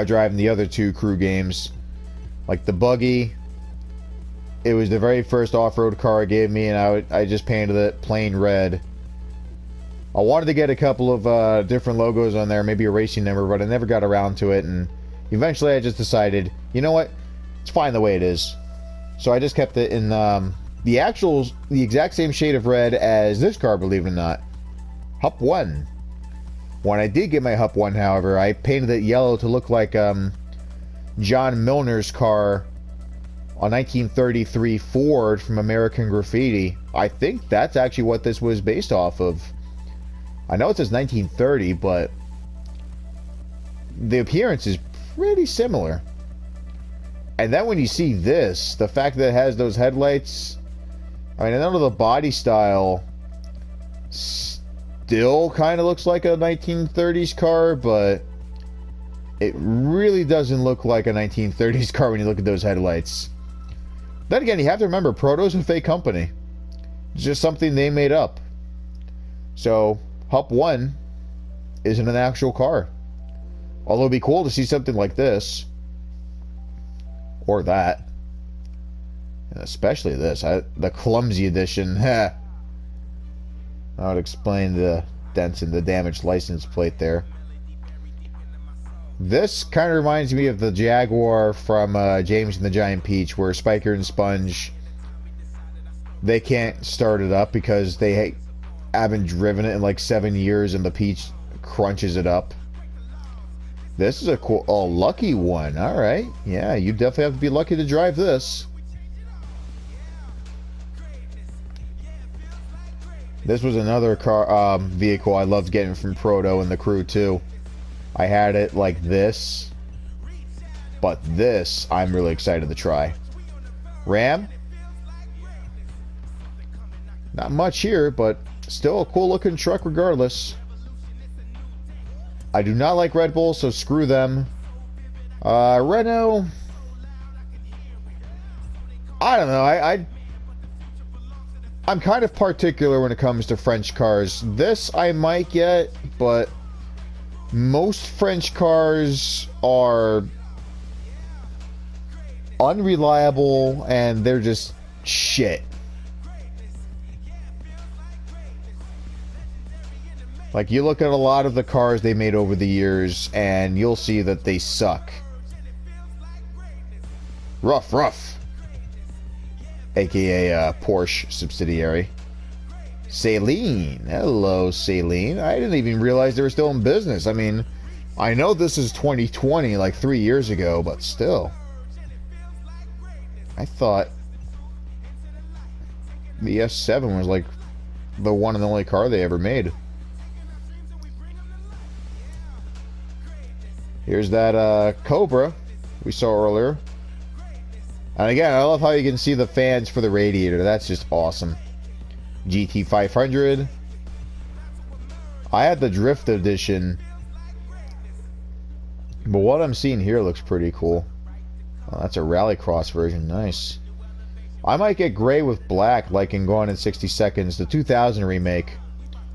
drive in the other two crew games. Like the Buggy. It was the very first off-road car it gave me, and I just painted it plain red. I wanted to get a couple of different logos on there, maybe a racing number, but I never got around to it, and eventually I just decided, you know what? It's fine the way it is. So I just kept it in the exact same shade of red as this car, believe it or not. Hup 1. When I did get my Hup 1, however, I painted it yellow to look like John Milner's car, a 1933 Ford from American Graffiti. I think that's actually what this was based off of. I know it says 1930, but the appearance is pretty similar. And then when you see this, the fact that it has those headlights, I mean, I know the body style still kind of looks like a 1930s car, but it really doesn't look like a 1930s car when you look at those headlights. Then again, you have to remember, Proto's a fake company. It's just something they made up. So, Hup 1 isn't an actual car. Although it'd be cool to see something like this. Or that. And especially this. The clumsy edition. I would explain the dents in the damaged license plate there. This kind of reminds me of the Jaguar from James and the Giant Peach, where Spiker and Sponge, they can't start it up because they haven't driven it in like 7 years, and the Peach crunches it up. This is a cool, lucky one. All right, yeah, you definitely have to be lucky to drive this. This was another car vehicle I loved getting from Proto and the crew too. I had it like this, but this I'm really excited to try. Ram. Not much here, but still a cool looking truck regardless. I do not like Red Bull, so screw them. Renault. I don't know. I'm kind of particular when it comes to French cars. This I might get, but most French cars are unreliable and they're just shit. Like, you look at a lot of the cars they made over the years and you'll see that they suck. Rough. AKA Porsche subsidiary. Saleen. Hello, Saleen. I didn't even realize they were still in business. I mean, I know this is 2020, like 3 years ago, but still. I thought the S7 was like the one and only car they ever made. Here's that Cobra we saw earlier. And again, I love how you can see the fans for the radiator. That's just awesome. GT500. I had the Drift Edition, but what I'm seeing here looks pretty cool. Oh, that's a Rallycross version. Nice. I might get gray with black, like in Gone in 60 Seconds, the 2000 remake.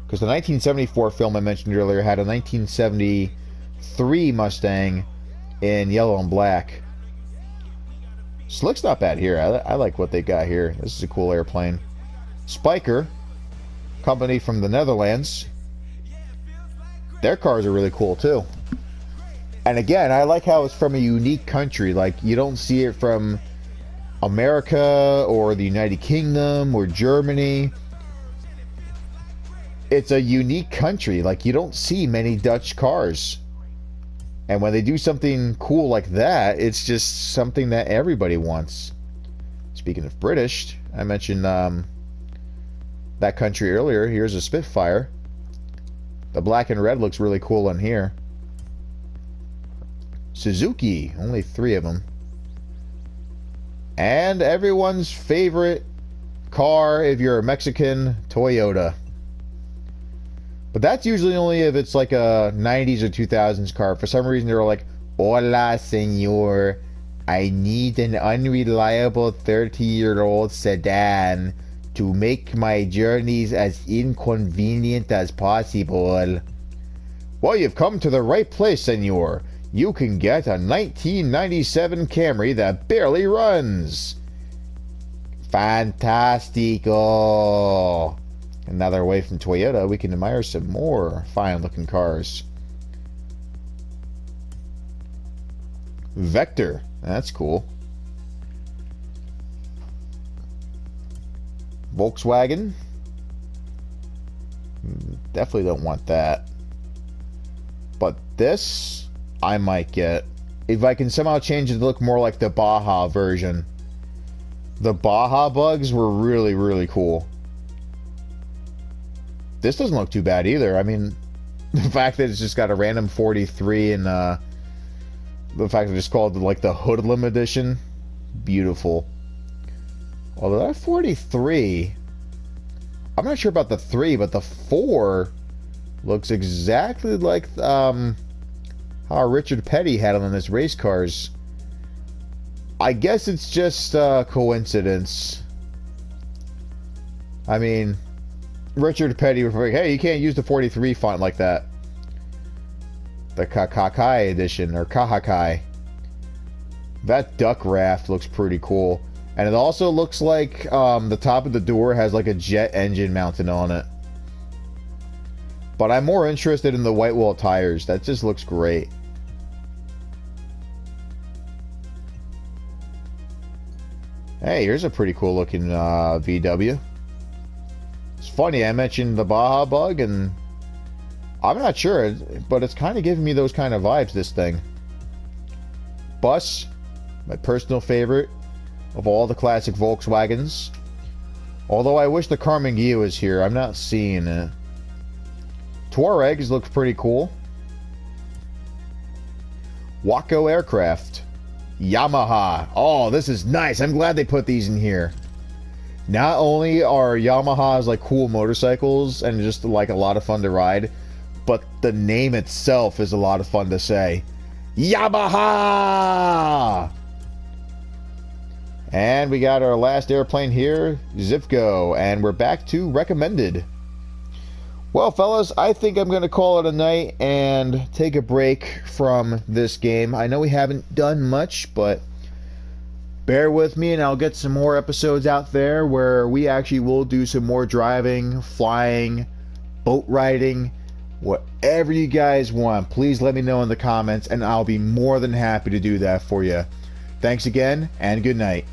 Because the 1974 film I mentioned earlier had a 1973 Mustang in yellow and black. Slick's not bad here. I like what they got here. This is a cool airplane. Spiker, company from the Netherlands. Their cars are really cool too. And again, I like how it's from a unique country. Like, you don't see it from America or the United Kingdom or Germany. It's a unique country. Like, you don't see many Dutch cars. And when they do something cool like that, it's just something that everybody wants. Speaking of British, I mentioned that country earlier. Here's a Spitfire. The black and red looks really cool on here. Suzuki, only 3 of them. And everyone's favorite car, if you're a Mexican, Toyota. But that's usually only if it's like a 90s or 2000s car. For some reason, they're like, "Hola, señor. I need an unreliable 30-year-old sedan to make my journeys as inconvenient as possible." Well, you've come to the right place, señor. You can get a 1997 Camry that barely runs. Fantastico. And now they're away from Toyota, we can admire some more fine-looking cars. Vector. That's cool. Volkswagen. Definitely don't want that. But this, I might get. If I can somehow change it to look more like the Baja version. The Baja bugs were really, really cool. This doesn't look too bad either. I mean, the fact that it's just got a random 43 and the fact that it's called like the Hoodlum edition, beautiful. Although that 43, I'm not sure about the 3, but the 4 looks exactly like how Richard Petty had them in his race cars. I guess it's just coincidence. I mean, Richard Petty was like, "Hey, you can't use the 43 font like that." The Kakakai edition, or Kahakai. That duck raft looks pretty cool. And it also looks like the top of the door has like a jet engine mounted on it. But I'm more interested in the white wall tires. That just looks great. Hey, here's a pretty cool looking VW. It's funny, I mentioned the Baja bug, and I'm not sure, but it's kind of giving me those kind of vibes, this thing. Bus, my personal favorite of all the classic Volkswagens. Although I wish the Carmenghia was here, I'm not seeing it. Touaregs looks pretty cool. Waco Aircraft. Yamaha. Oh, this is nice. I'm glad they put these in here. Not only are Yamahas like cool motorcycles and just like a lot of fun to ride, but the name itself is a lot of fun to say. Yamaha! And we got our last airplane here, Zipco, and we're back to recommended. Well, fellas, I think I'm going to call it a night and take a break from this game. I know we haven't done much, but bear with me and I'll get some more episodes out there where we actually will do some more driving, flying, boat riding, whatever you guys want. Please let me know in the comments and I'll be more than happy to do that for you. Thanks again and good night.